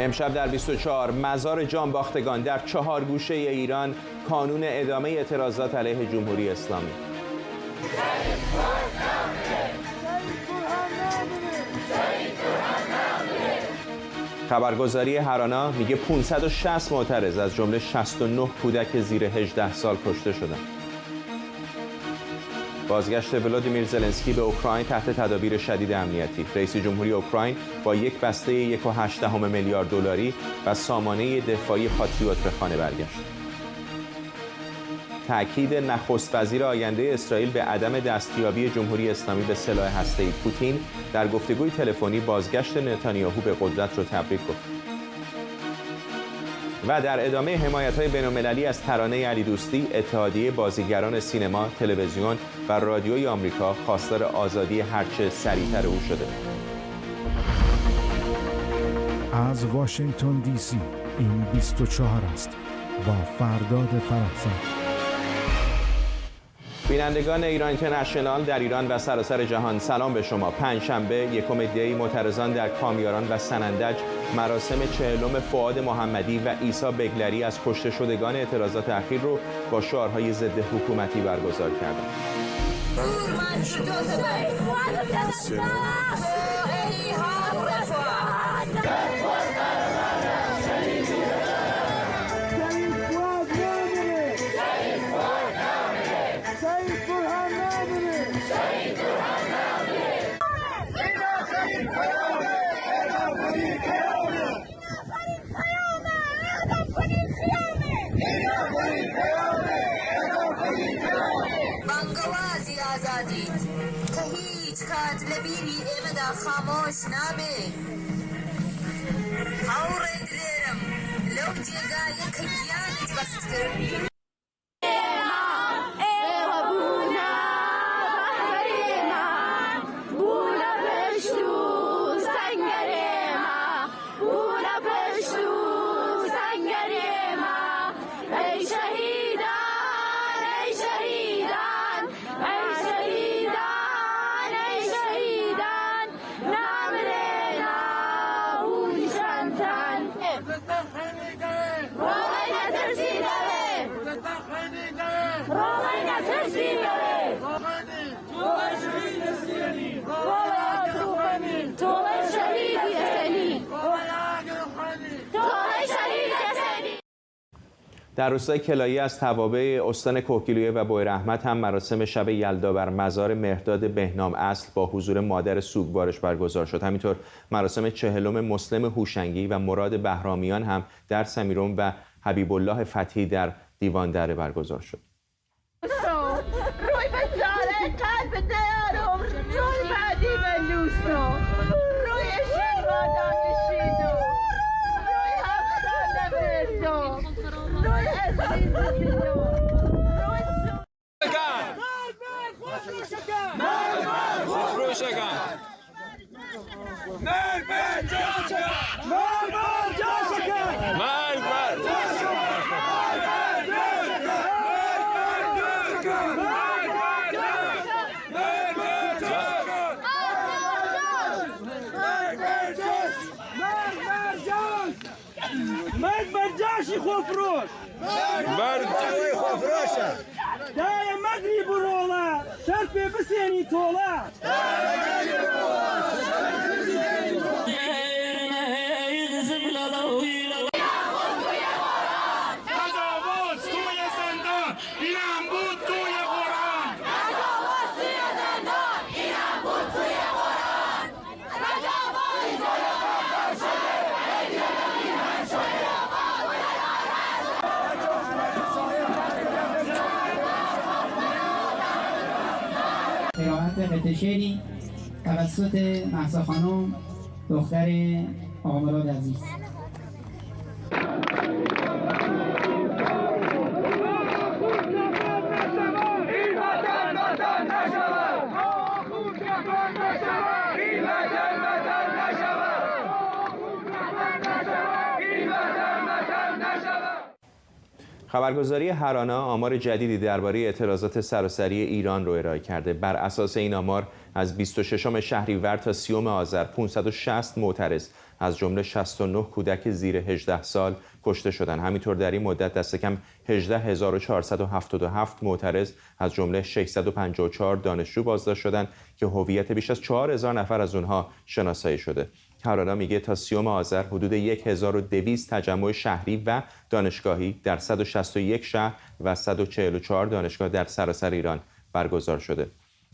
امشب در 24 مزار جانباختگان در 4 گوشه ایران، کانون ادامه اعتراضات علیه جمهوری اسلامی. خبرگزاری هرانا میگه 560 معترض از جمله 69 کودک زیر 18 سال کشته شدند. بازگشت ولادیمیر زلنسکی به اوکراین تحت تدابیر شدید امنیتی. رئیس جمهوری اوکراین با یک بسته 1.8 میلیارد دلاری و سامانه دفاعی پاتریوت به خانه برگشت. تأکید نخست وزیر آینده اسرائیل به عدم دستیابی جمهوری اسلامی به سلاح هسته‌ای. پوتین در گفتگوی تلفنی بازگشت نتانیاهو به قدرت را تبریک گفت. و در ادامه حمایت‌های بین‌المللی از ترانه علی دوستی، اتحادیه بازیگران سینما، تلویزیون و رادیوی آمریکا خواستار آزادی هرچه سریعتر او شده. از واشنگتن دی سی این 24 است با فرداد فرحزاد. بینندگان ایران اینترنشنال در ایران و سراسر جهان، سلام به شما. پنجشنبه 1 دی معترضان در کامیاران و سنندج مراسم 40م فؤاد محمدی و عیسی بگلری از کشته شدگان اعتراضات اخیر رو با شعارهای ضد حکومتی برگزار کردند. لبيني ابدا خاموش نابي هاورد ليرم لو جيغا يكيانت بستر در روستای کلایی از توابع استان کوهگیلویه و بویراحمد هم مراسم شب یلدا بر مزار مهرداد بهنام اصل با حضور مادر سوگوارش برگزار شد. همینطور مراسم 40م مسلم هوشنگی و مراد بهرامیان هم در سمیرون و حبیب الله فتحی در دیوان دره برگزار شد. خفروش خفروشه دايم مغري برولا شرفي بسيني تولا قطعه شعری توسط مهسا خانم دختر آقا مراد عزیز. خبرگزاری هرانا آمار جدیدی درباره اعتراضات سراسری ایران رو ارائه کرده. بر اساس این آمار از 26 شهریور تا 30 آذر 560 معترض از جمله 69 کودک زیر 18 سال کشته شدند. همینطور در این مدت دست کم 18477 معترض از جمله 654 دانشجو بازداشت شدند که هویت بیش از 4000 نفر از اونها شناسایی شده. هرانا میگه تا 30 آذر حدود 1200 تجمع شهری و دانشگاهی در 161 شهر و 144 دانشگاه در سراسر ایران برگزار شده.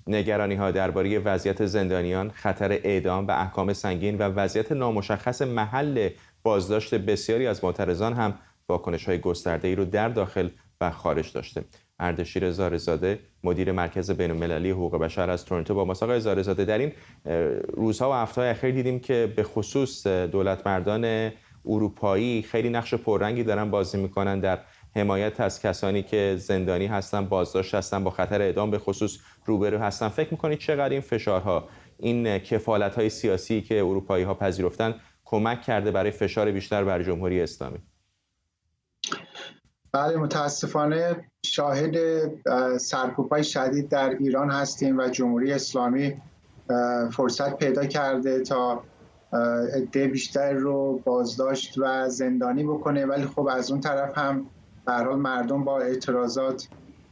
نگرانی‌ها درباره وضعیت زندانیان، خطر اعدام و احکام سنگین و وضعیت نامشخص محل بازداشت بسیاری از معترضان هم واکنش‌های گسترده‌ای رو در داخل و خارج داشته. اردشیر زارزاده مدیر مرکز بین‌المللی حقوق بشر از تورنتو با ماست. آقای زارزاده، در این روزها و هفته‌های اخیر دیدیم که به خصوص دولتمردان اروپایی خیلی نقش پررنگی دارن بازی میکنن در حمایت از کسانی که زندانی هستن، بازداشت هستن، با خطر اعدام به خصوص روبرو هستن. فکر میکنید چقدر این فشارها، این کفالت‌های سیاسی که اروپایی‌ها پذیرفتن کمک کرده برای فشار بیشتر بر جمهوری اسلامی؟ بله، متاسفانه شاهد سرکوب‌های شدید در ایران هستیم و جمهوری اسلامی فرصت پیدا کرده تا عده بیشتر رو بازداشت و زندانی بکنه، ولی خب از اون طرف هم به هر حال مردم با اعتراضات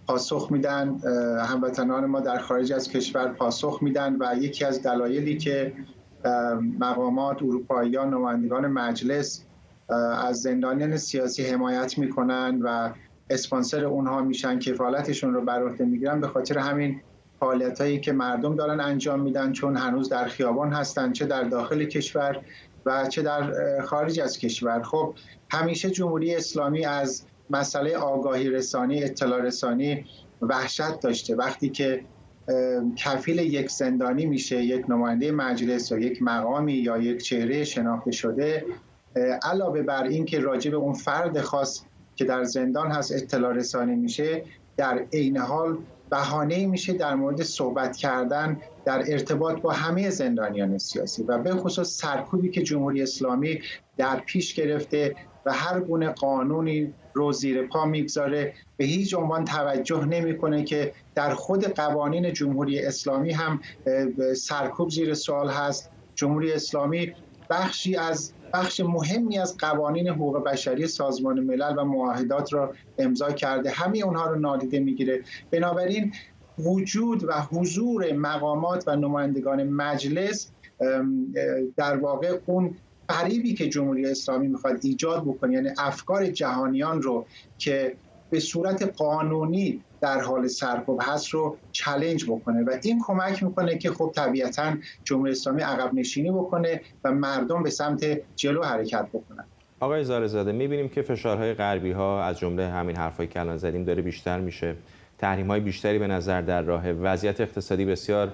پاسخ میدن، هموطنان ما در خارج از کشور پاسخ میدن و یکی از دلایلی که مقامات اروپاییان، نمایندگان مجلس از زندانیان سیاسی حمایت میکنن و اسپانسر اونها میشن، کفالتشون رو بر عهده میگیرن، به خاطر همین فعالیتایی که مردم دارن انجام میدن، چون هنوز در خیابان هستن، چه در داخل کشور و چه در خارج از کشور. خب همیشه جمهوری اسلامی از مسئله آگاهی رسانی، اطلاع رسانی وحشت داشته. وقتی که کفیل یک زندانی میشه، یک نماینده مجلس یا یک مقامی یا یک چهره شناخته شده، علاوه بر این که راجع به اون فرد خاص که در زندان هست اطلاع رسانی میشه، در عین حال بهانه‌ای میشه در مورد صحبت کردن در ارتباط با همه زندانیان سیاسی و به خصوص سرکوبی که جمهوری اسلامی در پیش گرفته و هر گونه قانونی رو زیر پا میگذاره، به هیچ عنوان توجه نمیکنه که در خود قوانین جمهوری اسلامی هم سرکوب زیر سوال هست. جمهوری اسلامی بخش مهمی از قوانین حقوق بشری سازمان ملل و معاهدات را امضا کرده، همه اونها رو نادیده میگیره. بنابراین وجود و حضور مقامات و نمایندگان مجلس در واقع اون فریبی که جمهوری اسلامی میخواد ایجاد بکنه، یعنی افکار جهانیان رو که به صورت قانونی در حال سرکوب هست رو چالش بکنه و این کمک میکنه که خب طبیعتاً جمهوری اسلامی عقب نشینی بکنه و مردم به سمت جلو حرکت بکنن. آقای زارزاده، میبینیم که فشارهای غربی ها از جمله همین حرفایی که الان زدیم داره بیشتر میشه، تحریم‌های بیشتری به نظر در راهه، وضعیت اقتصادی بسیار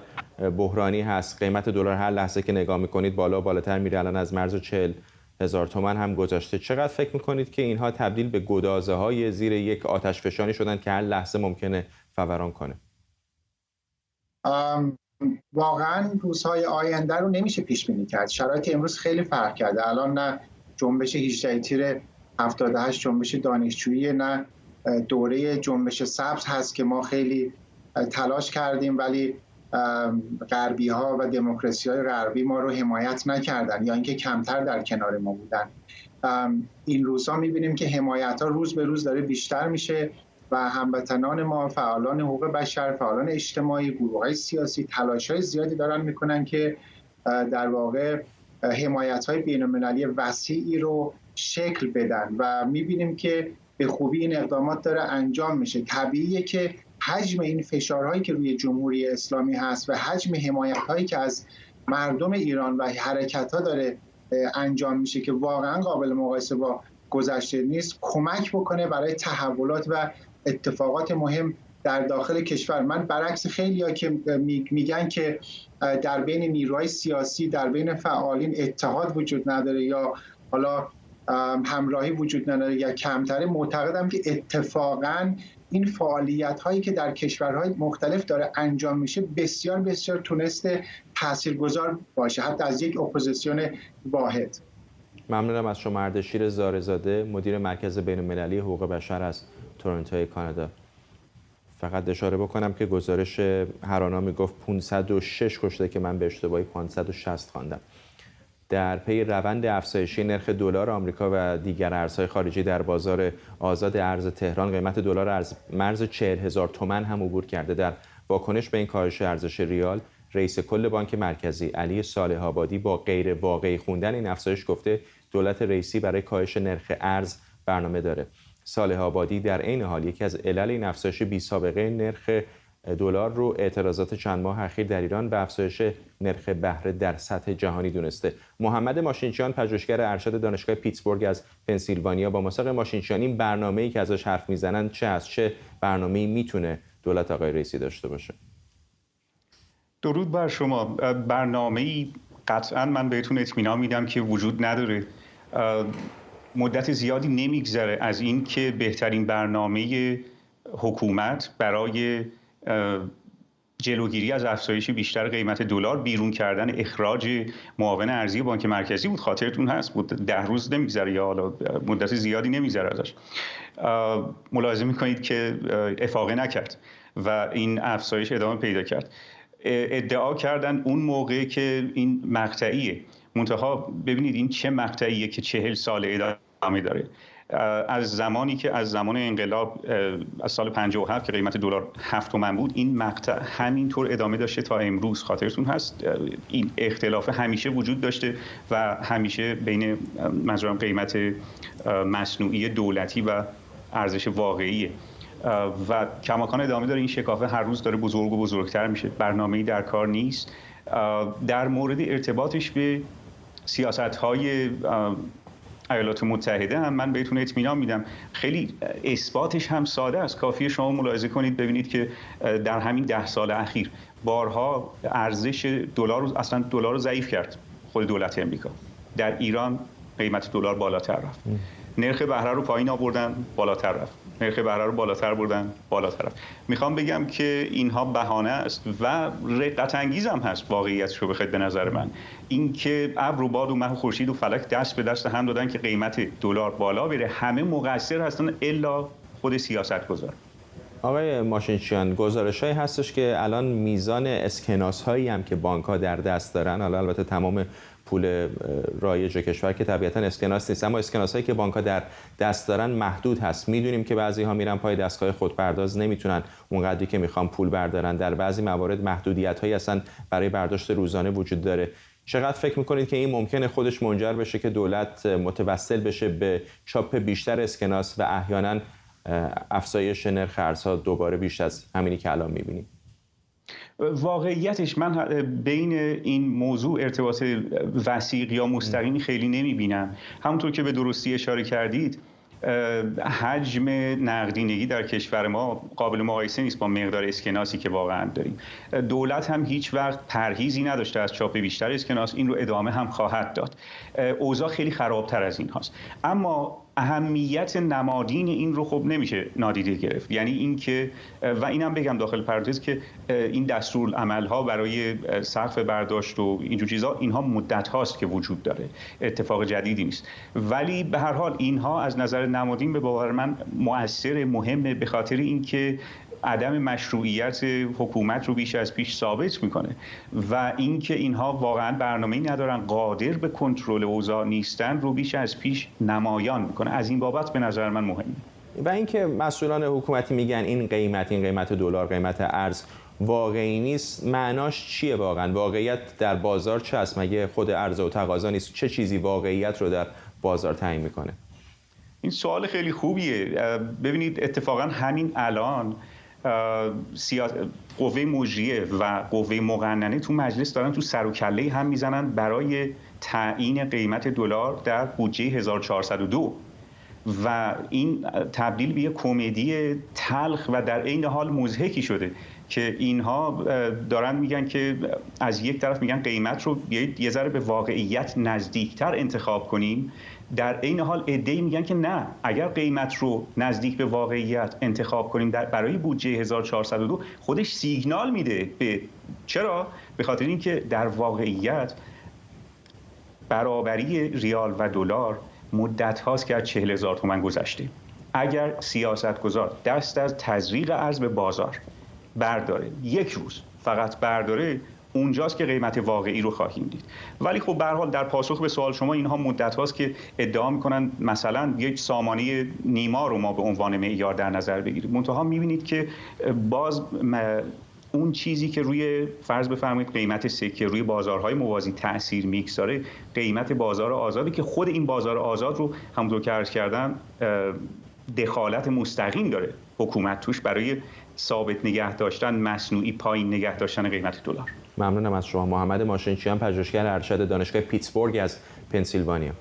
بحرانی هست، قیمت دلار هر لحظه که نگاه میکنید بالا و بالاتر میره، الان از مرز 40,000 تومان هم گذشته. چقدر فکر میکنید که اینها تبدیل به گدازه‌های زیر یک آتشفشانی شدن که هر لحظه ممکنه فوران کنه؟ واقعا روزهای آینده رو نمیشه پیش بینی کرد. شرایط امروز خیلی فرق کرده. الان نه جنبش 18 تیر 78 جنبش دانشجویی، نه دوره جنبش سبز هست که ما خیلی تلاش کردیم ولی غربی ها و دموکراسی های غربی ما رو حمایت نکردن یا اینکه کمتر در کنار ما بودن. این روزها میبینیم که حمایت ها روز به روز داره بیشتر میشه و هموطنان ما، فعالان حقوق بشر، فعالان اجتماعی، گروه‌های سیاسی تلاش‌های زیادی دارن میکنن که در واقع حمایت‌های بین‌المللی وسیعی رو شکل بدن و میبینیم که به خوبی این اقدامات داره انجام میشه. طبیعیه که حجم این فشارهایی که روی جمهوری اسلامی هست و حجم حمایت‌هایی که از مردم ایران و حرکت‌ها داره انجام میشه که واقعا قابل مقایسه با گذشته نیست، کمک بکنه برای تحولات و اتفاقات مهم در داخل کشور. من برعکس خیلی‌ها که میگن که در بین نیروهای سیاسی، در بین فعالین اتحاد وجود نداره یا حالا همراهی وجود نداره یا کمتره، معتقدم که اتفاقاً این فعالیت هایی که در کشورهای مختلف داره انجام میشه بسیار بسیار تونسته تاثیرگذار باشه، حتی از یک اپوزیسیون واحد. ممنونم از شما اردشیر زارزاده، مدیر مرکز بین‌المللی حقوق بشر از تورنتو کانادا. فقط اشاره بکنم که گزارش هرانا میگفت 506 کشته که من به اشتباهی 560 خواندم. در پی روند افزایشی نرخ دلار آمریکا و دیگر ارزهای خارجی در بازار آزاد ارز تهران، قیمت دلار از مرز 40,000 تومان هم عبور کرده. در واکنش به این کاهش ارزش ریال، رئیس کل بانک مرکزی علی صالح آبادی با غیر واقعی خوندن این افزایش گفته دولت رئیسی برای کاهش نرخ ارز برنامه داره. صالح آبادی در عین حال یکی از علل این افزایش بی سابقه نرخ دلار رو اعتراضات چند ماه اخیر در ایران به افزایش نرخ بهره در سطح جهانی دونسته. محمد ماشینچیان، پژوهشگر ارشد دانشگاه پیتسبورگ از پنسیلوانیا، با ما ماشینچیان، این برنامه‌ای که ازش حرف میزنن چه است؟ چه برنامه‌ای میتونه دولت آقای رئیسی داشته باشه؟ درود بر شما. برنامه‌ای قطعاً من بهتون اطمینان میدم که وجود نداره. مدت زیادی نمیگذره از این که بهترین برنامه حکومت برای جلوگیری از افزایش بیشتر قیمت دلار بیرون کردن اخراج معاون ارزی بانک مرکزی بود. خاطرتون هست 10 روز نمیگذره یا حالا مدت زیادی نمیگذره ازش. ملاحظه میکنید که افاقه نکرد و این افزایش ادامه پیدا کرد. ادعا کردن اون موقع که این مقطعیه، منتها ببینید این چه مقطعیه که 40 سال ادامه داره. از زمانی که از زمان انقلاب از سال 57 که قیمت دلار 7 تومن بود، این مقطع همینطور ادامه داشته تا امروز. خاطرتون هست این اختلاف همیشه وجود داشته و همیشه بین منظورم قیمت مصنوعی دولتی و ارزش واقعیه و کماکان ادامه داره. این شکافه هر روز داره بزرگ و بزرگتر میشه. برنامه‌ای در کار نیست. در مورد ارتباطش به سیاست‌های ایالات متحده هم من بهتون اطمینان میدم. خیلی اثباتش هم ساده است. کافیه شما ملاحظه کنید ببینید که در همین 10 سال اخیر بارها ارزش دلار رو، اصلا دلار رو ضعیف کرد خود دولت امریکا. در ایران قیمت دلار بالاتر رفت. نرخ بهره رو پایین آوردن، بالاتر رفت. نرخ بهره رو بالاتر بردن، بالاتر رفت. میخوام بگم که اینها بهانه است و رقت انگیز هم هست. واقعیتش رو بخواید به نظر من اینکه ابر و باد و مه و خورشید و فلک دست به دست هم دادن که قیمت دلار بالا بره، همه مقصر هستن الا خود سیاستگزار. آقای ماشینچیان، گزارش‌هایی هستش که الان میزان اسکناس‌هایی هم که بانک‌ها در دست دارن، حالا البته تمام پول رایج کشور که طبیعتاً اسکناس نیست، اما اسکناس‌هایی که بانک‌ها در دست دارن محدود هست. میدونیم که بعضی‌ها میرن پای دستگاه خودپرداز، نمیتونن اونقدری که میخوان پول بردارن. در بعضی موارد محدودیت‌هایی اصلا برای برداشت روزانه وجود داره. چقدر فکر میکنید که این ممکنه خودش منجر بشه که دولت متوسل بشه به چاپ بیشتر اسکناس و احیانا افزایش نرخ ارزها دوباره بیش از همینی که الان میبینیم؟ واقعیتش من بین این موضوع ارتباط وثیق یا مستقیمی خیلی نمیبینم. همونطور که به درستی اشاره کردید حجم نقدینگی در کشور ما قابل مقایسه نیست با مقدار اسکناسی که واقعا داریم. دولت هم هیچ وقت پرهیزی نداشته از چاپ بیشتر اسکناس، این رو ادامه هم خواهد داد. اوضاع خیلی خرابتر از این هاست، اما اهمیت نمادین این رو خب نمیشه نادیده گرفت. یعنی این که و اینم بگم داخل پرانتز که این دستورالعمل‌ها برای سقف برداشت و اینجور چیزا اینها مدت هاست که وجود داره، اتفاق جدیدی نیست. ولی به هر حال اینها از نظر نمادین به باور من مؤثر، مهمه، به خاطر اینکه عدم مشروعیت حکومت رو بیش از پیش ثابت میکنه و اینکه اینها واقعا برنامه‌ای ندارن، قادر به کنترل اوضاع نیستن رو بیش از پیش نمایان میکنه. از این بابت به نظر من مهمه. و اینکه مسئولان حکومتی میگن این قیمت دلار، قیمت ارز واقعی نیست، معناش چیه واقعا؟ واقعیت در بازار چه است؟ مگه خود عرضه و تقاضا نیست؟ چه چیزی واقعیت رو در بازار تعیین میکنه؟ این سوال خیلی خوبیه. ببینید اتفاقا همین الان قوه مجریه و قوه مقننه تو مجلس دارن تو سر و کله هم میزنن برای تعیین قیمت دلار در بودجه 1402 و این تبدیل به یک کمدی تلخ و در عین حال مضحکی شده که اینها دارن میگن که از یک طرف میگن قیمت رو یه ذره به واقعیت نزدیکتر انتخاب کنیم، در عین حال عده‌ای میگن که نه، اگر قیمت رو نزدیک به واقعیت انتخاب کنیم برای بودجه 1402 خودش سیگنال میده به چرا؟ به خاطر اینکه در واقعیت برابری ریال و دلار مدت هاست که از 40,000 تومان گذشته اگر سیاستگزار دست از تزریق ارز به بازار برداره، یک روز فقط برداره، اونجاست که قیمت واقعی رو خواهیم دید. ولی خب به هر حال در پاسخ به سوال شما، اینها مدت هاست که ادعا میکنن مثلا یک سامانه نیما رو ما به عنوان معیار در نظر بگیریم. منتها میبینید که باز اون چیزی که روی فرض بفرمایید قیمت سکه روی بازارهای موازی تأثیر میگذاره، قیمت بازار آزادی که خود این بازار آزاد رو همونطور که عرض کردم دخالت مستقیم داره حکومت توش برای ثابت نگه داشتن، مصنوعی پایین نگه داشتن قیمت دلار. ممنونم از شما. محمد ماشینچیان، پژوهشگر ارشد دانشگاه پیتسبورگ از پنسیلوانیا.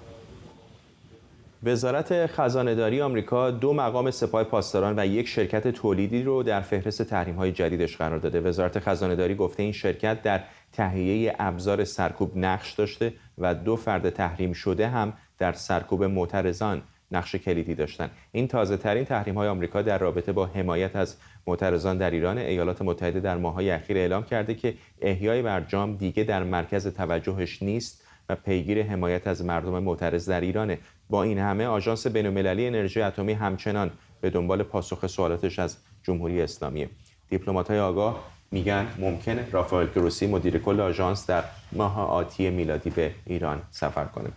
وزارت خزانه‌داری آمریکا 2 مقام سپاه پاسداران و 1 شرکت تولیدی رو در فهرست تحریم‌های جدیدش قرار داده. وزارت خزانه‌داری گفته این شرکت در تهیه ابزار سرکوب نقش داشته و 2 فرد تحریم شده هم در سرکوب معترضان نقش کلیدی داشتند. این تازه‌ترین تحریم‌های آمریکا در رابطه با حمایت از معترضان در ایران. ایالات متحده در ماه‌های اخیر اعلام کرده که احیای برجام دیگه در مرکز توجهش نیست و پیگیر حمایت از مردم معترض در ایرانه. با این همه آژانس بین‌المللی انرژی اتمی همچنان به دنبال پاسخ سوالاتش از جمهوری اسلامی. دیپلمات‌های آگاه میگن ممکنه رافائل گروسی مدیر کل آژانس در ماه آتی میلادی به ایران سفر کنه.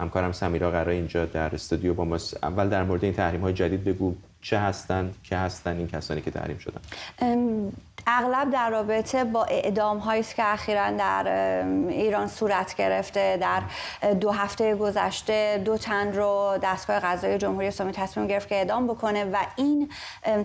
همکارم سمیرا قرار اینجا در استودیو با ماست. اول در مورد این تحریم‌های جدید بگو، چه هستند، که هستند این کسانی که تحریم شدن؟ اغلب در رابطه با اعدام‌هایی است که اخیراً در ایران صورت گرفته. در 2 هفته گذشته 2 تن رو دستگاه قضایی جمهوری اسلامی تصمیم گرفت که اعدام بکنه و این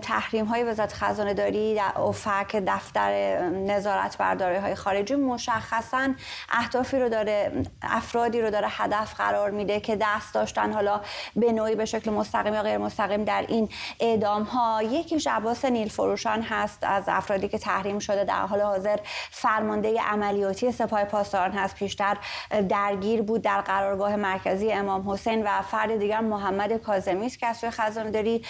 تحریم‌های وزارت خزانه‌داری در افق دفتر نظارت بر دارایی‌های خارجی مشخصاً اهدافی رو داره، افرادی رو داره هدف قرار میده که دست داشتن حالا به نوعی به شکل مستقیم یا غیر مستقیم در این اعدام‌ها. یکیش عباس نیلفروشان هست از افرادی که تحریم شده، در حال حاضر فرمانده عملیاتی سپاه پاسداران هست. پیشتر درگیر بود در قرارگاه مرکزی امام حسین. و فرد دیگر محمد کاظمی است که از سوی خزانه‌داری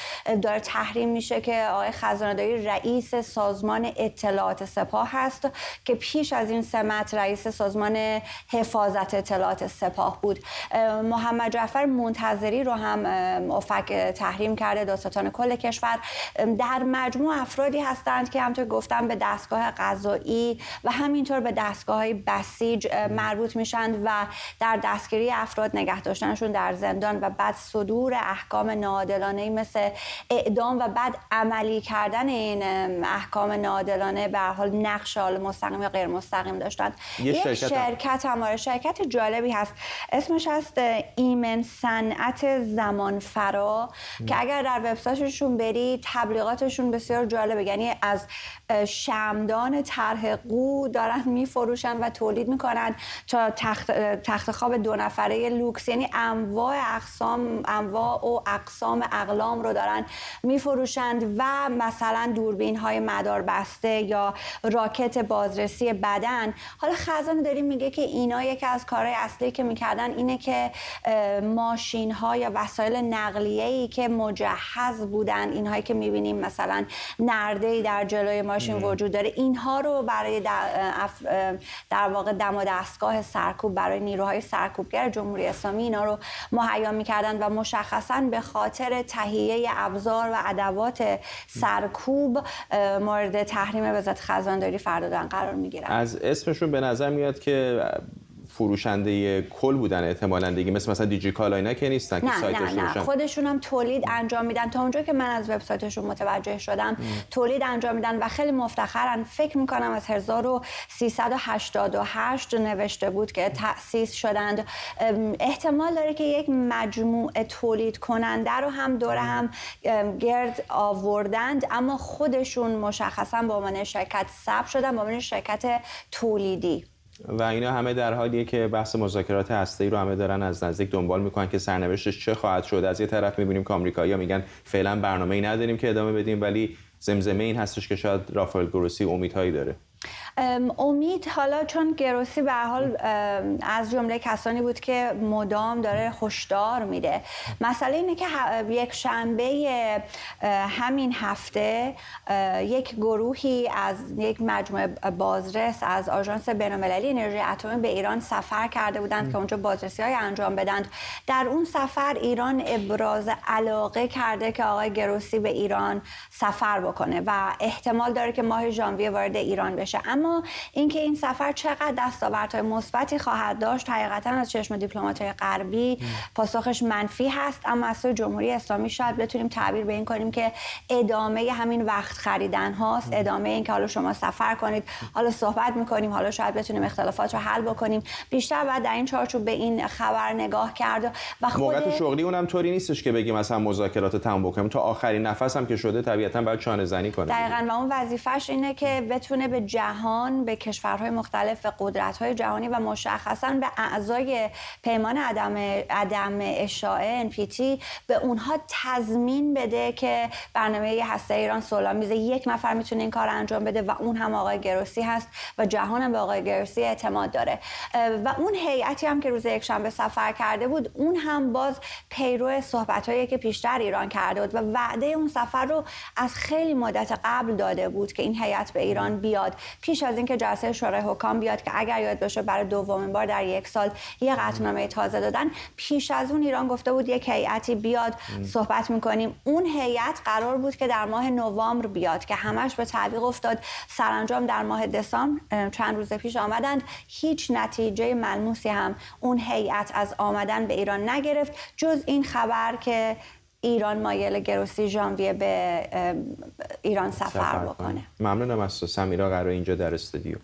داره تحریم میشه که آقای خزانه‌داری رئیس سازمان اطلاعات سپاه هست که پیش از این سمت رئیس سازمان حفاظت اطلاعات سپاه بود. محمد جعفر منتظری رو هم افق تحریم کرده، دادستان کل کشور. در مجموع افرادی هستند که همونطور گفتم به دستگاه قضایی و همینطور به دستگاه‌های بسیج مربوط میشن و در دستگیری افراد، نگه داشتنشون در زندان و بعد صدور احکام ناعادلانه مثل اعدام و بعد عملی کردن این احکام ناعادلانه به هر حال نقش مستقیم یا غیر مستقیم داشتن. یک شرکت هم شرکت جالبی هست، اسمش هست ایمن صنعت زمانفرا که اگر در وبسایتشون بری تبلیغاتشون بسیار جالبه. یعنی از شمعدان طرح قو دارن میفروشن و تولید میکنن تا تخت خواب 2 نفره لوکس، یعنی انواع و اقسام اقلام رو دارن میفروشند و مثلا دوربین های مدار بسته یا راکت بازرسی بدن. حالا خزانه‌داری میگه که اینا یکی از کارهای اصلی که میکردن اینه که ماشین ها یا وسایل نقلیه‌ای که مجهز بودن، اینهایی که میبینیم مثلا نرده‌ای در جلوی ماشین وجود داره، اینها رو برای در واقع دم و دستگاه سرکوب برای نیروهای سرکوبگر جمهوری اسلامی اینا رو مهیا می‌کردن و مشخصاً به خاطر تهیه ابزار و ادوات سرکوب مورد تحریم وزارت خزانه‌داری فردا قرار می‌گیرن. از اسمشون به نظر میاد که فروشنده کل بودن احتمالاً دیگه، مثلا دیجی کالا اینا که نیستن که سایت داشته باشن. خودشون هم تولید انجام میدن. تا اونجایی که من از وبسایتشون متوجه شدم تولید انجام میدن و خیلی مفتخرن. فکر میکنم از 1388 نوشته بود که تأسیس شدند. احتمال داره که یک مجموعه تولید کننده رو هم دوره هم گرد آوردند، اما خودشون مشخصا به عنوان شرکت ثبت شدن، به عنوان شرکت تولیدی. و اینا همه در حالیه که بحث مذاکرات هسته‌ای رو همه دارن از نزدیک دنبال میکنن که سرنوشتش چه خواهد شد. از یه طرف میبینیم که آمریکایی‌ها میگن فعلا برنامه‌ای نداریم که ادامه بدیم، ولی زمزمه این هستش که شاید رافائل گروسی امیدهایی داره. امید حالا چون گروسی به هر حال از جمله کسانی بود که مدام داره هشدار میده. مسئله اینه که یک شنبه همین هفته یک گروهی از یک مجموعه بازرس از آژانس بین‌المللی انرژی اتمی به ایران سفر کرده بودند که اونجا بازرسی‌های انجام بدند. در اون سفر ایران ابراز علاقه کرده که آقای گروسی به ایران سفر بکنه و احتمال داره که ماه ژانویه وارد ایران بشه. اما اینکه این سفر چقدر دستاوردهای مثبتی خواهد داشت حقیقتا از چشم دیپلمات‌های غربی پاسخش منفی هست، اما از سوی جمهوری اسلامی شاید بتونیم تعبیر به این کنیم که ادامه همین وقت خریدن هاست، ادامه این که حالا شما سفر کنید، حالا صحبت میکنیم، حالا شاید بتونیم اختلافات رو حل بکنیم. بیشتر باید در این چارچوب به این خبر نگاه کرد و موقعیت شغلی اونم طوری نیستش که بگیم مثلا مذاکرات تمام بکنیم، تا آخرین نفس هم که شده طبیعتاً باید چانه زنی کنه. دقیقاً، و اون وظیفه‌اش اینه که بتونه به جهان، به کشورهای مختلف، به قدرت‌های جهانی و مشخصاً به اعضای پیمان عدم اشاعه NPT به اونها تضمین بده که برنامه هسته ایران صلح‌آمیز. یک نفر میتونه این کار انجام بده و اون هم آقای گروسی هست و جهان هم به آقای گروسی اعتماد داره. و اون هیئتی هم که روز یکشنبه سفر کرده بود، اون هم باز پیرو صحبت‌هایی که پیشتر ایران کرده بود و وعده اون سفر رو از خیلی مدت قبل داده بود که این هیئت به ایران بیاد، پیش از اینکه جلسه شورای حکام بیاد که اگر یاد باشه برای دومین بار در یک سال یک قطعنامه تازه دادن. پیش از اون ایران گفته بود یک هیئتی بیاد، صحبت می‌کنیم. اون هیئت قرار بود که در ماه نوامبر بیاد که همش به تعویق افتاد. سرانجام در ماه دسامبر چند روز پیش آمدند، هیچ نتیجه ملموسی هم اون هیئت از آمدن به ایران نگرفت جز این خبر که ایران مایل گروسی ژانویه به ایران سفر بکنه. ممنونم از تو سمیرا قرار اینجا در استودیو.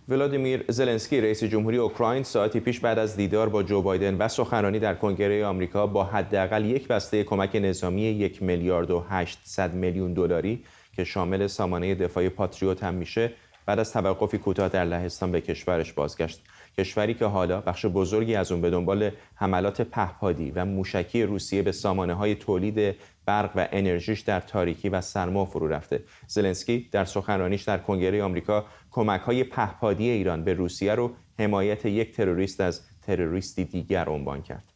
ولادیمیر زلنسکی رئیس جمهوری اوکراین ساعتی پیش بعد از دیدار با جو بایدن و سخنرانی در کنگره آمریکا با حداقل یک بسته کمک نظامی 1 میلیارد و 800 میلیون دلاری که شامل سامانه دفاعی پاتریوت هم میشه، بعد از توقفی کوتاه در لهستان به کشورش بازگشت. کشوری که حالا بخش بزرگی از اون به دنبال حملات پهپادی و موشکی روسیه به سامانه‌های تولید برق و انرژیش در تاریکی و سرما فرو رفته. زلنسکی در سخنرانیش در کنگره آمریکا کمک‌های پهپادی ایران به روسیه رو حمایت یک تروریست از تروریستی دیگر عنوان کرد.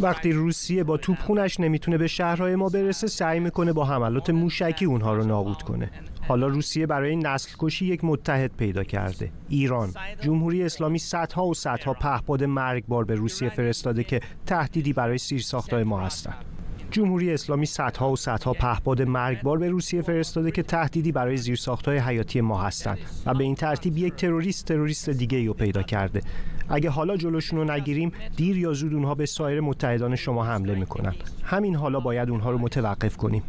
وقتی روسیه با توپخونش نمیتونه به شهرهای ما برسه، سعی میکنه با حملات موشکی اونها رو نابود کنه. حالا روسیه برای نسل کشی یک متحد پیدا کرده، ایران. جمهوری اسلامی صدها و صدها پهپاد مرگبار به روسیه فرستاده که تهدیدی برای زیرساخت‌های ما هستند. جمهوری اسلامی صدها و صدها پهپاد مرگبار به روسیه فرستاده که تهدیدی برای زیرساخت‌های حیاتی ما هستند و به این ترتیب یک تروریست دیگه‌ای رو پیدا کرده. اگه حالا جلوشون رو نگیریم، دیر یا زود اونها به سایر متحدان شما حمله میکنن. همین حالا باید اونها رو متوقف کنیم.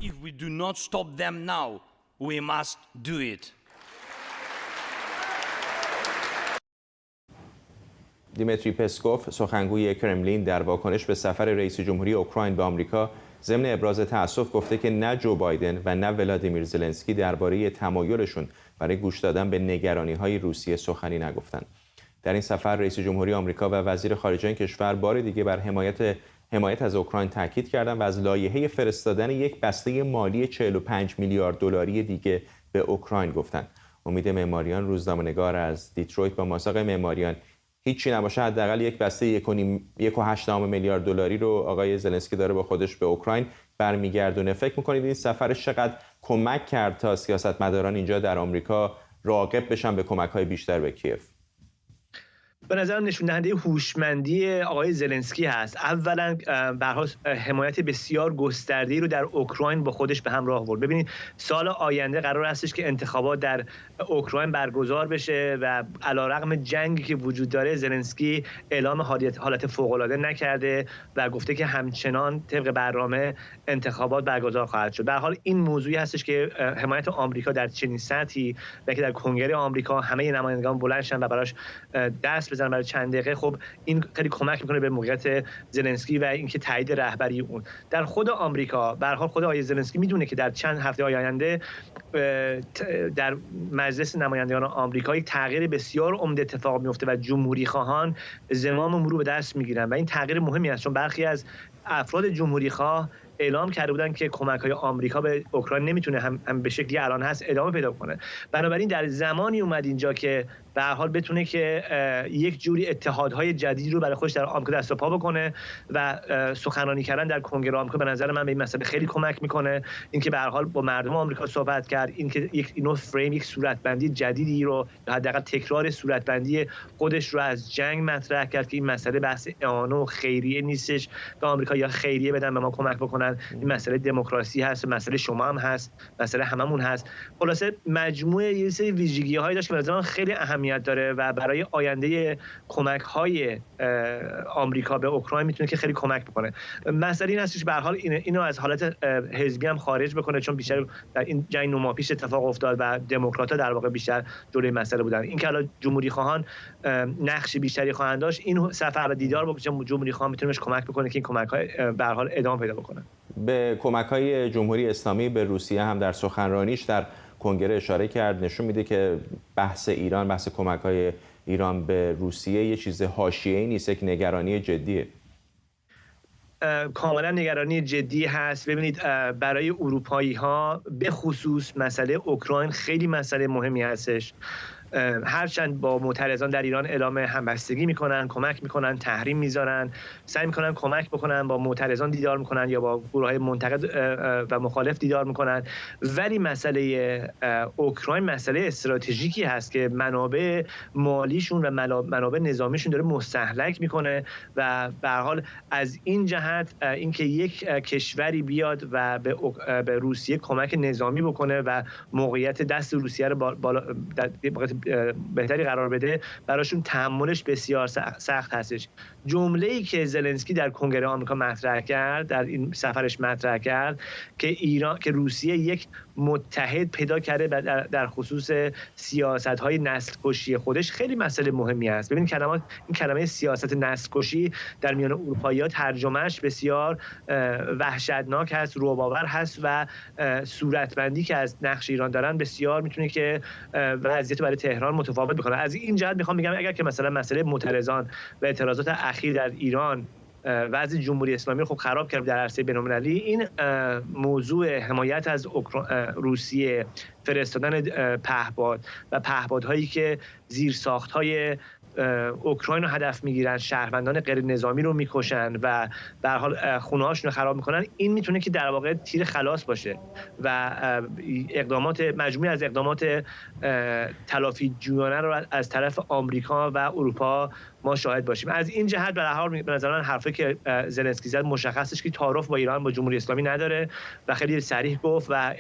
دیمیتری پسکوف سخنگوی کرملین در واکنش به سفر رئیس جمهوری اوکراین به آمریکا ضمن ابراز تأسف گفته که نه جو بایدن و نه ولادیمیر زلنسکی درباره تمایلشون برای گوش دادن به نگرانی‌های روسیه سخنی نگفتند. در این سفر رئیس جمهوری آمریکا و وزیر خارجه این کشور بار دیگه بر حمایت از اوکراین تاکید کردند و از لایحه فرستادن یک بسته مالی 45 میلیارد دلاری دیگه به اوکراین گفتند. امید معماریان روزنامه‌نگار از دیترویت با ماساق معماریان هیچی نباشه حداقل یک بسته 1.8 میلیارد دلاری رو آقای زلنسکی داره با خودش به اوکراین برمیگردونه. فکر می‌کنید این سفر چقدر کمک کرد تا سیاستمداران اینجا در آمریکا راغب بشن به کمک‌های بیشتر به کیف؟ به نظرم نشون دهنده هوشمندی آقای زلنسکی هست. اولا برها حمایت بسیار گسترده‌ای رو در اوکراین با خودش به همراه آورد. ببینید سال آینده قرار هستش که انتخابات در اوکراین برگزار بشه و علیرغم جنگی که وجود داره زلنسکی اعلام حالت فوق‌العاده نکرده و گفته که همچنان طبق برنامه انتخابات برگزار خواهد شد. به هر حال این موضوعی هستش که حمایت آمریکا در چنین سطحی و که در کنگره آمریکا همه نمایندگان بلند شدن و براش دست بزنن برای چند دقیقه، خب این خیلی کمک میکنه به موقعیت زلنسکی و اینکه تایید رهبری اون. در خود آمریکا به هر حال خود آقای زلنسکی میدونه که در چند هفته آینده در مجلس نمایندگان آمریکا یک تغییر بسیار عمده اتفاق میفته و جمهوری خواهان زمام امور رو به دست میگیرن و این تغییر مهمی است، چون برخی از افراد جمهوری خواه اعلام کرده بودن که کمک‌های آمریکا به اوکراین نمیتونه هم به شکلی الان هست ادامه پیدا کنه. بنابراین در زمانی اومد اینجا که به هر حال بتونه که یک جوری اتحادهای جدیدی رو برای خودش در آمریکا دست و پا بکنه و سخنرانی کردن در کنگره آمریکا به نظر من به این مسئله خیلی کمک میکنه. اینکه به هر حال با مردم آمریکا صحبت کرد، اینکه یک فریم، یک صورتبندی جدیدی رو حداقل تکرار صورتبندی خودش رو از جنگ مطرح کرد که این مسئله بحث اعانه و خیریه نیستش که آمریکا یا خیریه بدن به ما کمک بکنن، این مسئله دموکراسی هست، مسئله شما هم هست، مسئله هممون هست. خلاصه مجموعه یه سری ویژگی‌هایی داشت که به نظر من خیلی اهمیت داره و برای آینده کمک‌های آمریکا به اوکراین میتونه که خیلی کمک بکنه. مسئله این هستش به هر حال اینو از حالت حزبی هم خارج بکنه، چون بیشتر در این جنگ 9 ماه پیش اتفاق افتاد و دموکرات‌ها در واقع بیشتر جلوی مسئله بودن. این که الان جمهوری خواهان نقش بیشتری خواهند داشت، این سفر و دیدار با جمهوری خواهان میتونه کمک بکنه که این کمک‌های به هر حال ادامه پیدا بکنه. به کمک‌های جمهوری اسلامی به روسیه هم در سخنرانیش در کنگره اشاره کرد، نشون میده که بحث ایران، بحث کمک‌های ایران به روسیه یه چیز حاشیه‌ای نیست، یک نگرانی جدیه. کاملا نگرانی جدی هست. ببینید برای اروپایی‌ها به خصوص مسئله اوکراین خیلی مسئله مهمی هستش. هرچند با معترضان در ایران اعلام همبستگی میکنن، کمک میکنن، تحریم میذارن، سعی میکنن کمک بکنن، با معترضان دیدار میکنن یا با گروه‌های منتقد و مخالف دیدار میکنن، ولی مسئله اوکراین مسئله استراتژیکی هست که منابع مالیشون و منابع نظامیشون داره مستهلک میکنه و به هر حال از این جهت اینکه یک کشوری بیاد و به روسیه کمک نظامی بکنه و موقعیت دست روسیه رو بهتری قرار بده، براشون تحملش بسیار سخت هستش. جمله‌ای که زلنسکی در کنگره آمریکا مطرح کرد، در این سفرش مطرح کرد که روسیه یک متحد پیدا کرده در خصوص سیاست‌های نسل‌کشی خودش، خیلی مسئله مهمی است. ببین این کلمه سیاست نسل‌کشی در میان اروپایی‌ها ترجمهش بسیار وحشتناک هست، رعب‌آور هست و صورتبندی که از نقش ایران دارن بسیار میتونه که وضعیت برای تهران متفاوت بکنه. از این جهت میخوام بگم اگر که مثلا مسئله معترضان و اعتراضات اخیر در ایران وضع جمهوری اسلامی رو خب خراب کرد در عرصه بین‌المللی، این موضوع حمایت از روسیه، فرستادن پهپاد و پهپادهایی که زیرساخت‌های اوکراین رو هدف میگیرن، شهروندان غیر نظامی رو میکشن و به هر حال خونه‌هاشون رو خراب میکنن، این میتونه که در واقع تیر خلاص باشه و مجموعه از اقدامات تلافی جویانه رو از طرف آمریکا و اروپا ما شاهد باشیم. از این جهت به هر حال به نظر من حرفی که زلنسکی زد مشخصش که تعارف با ایران، با جمهوری اسلامی نداره و خیلی صریح گفت و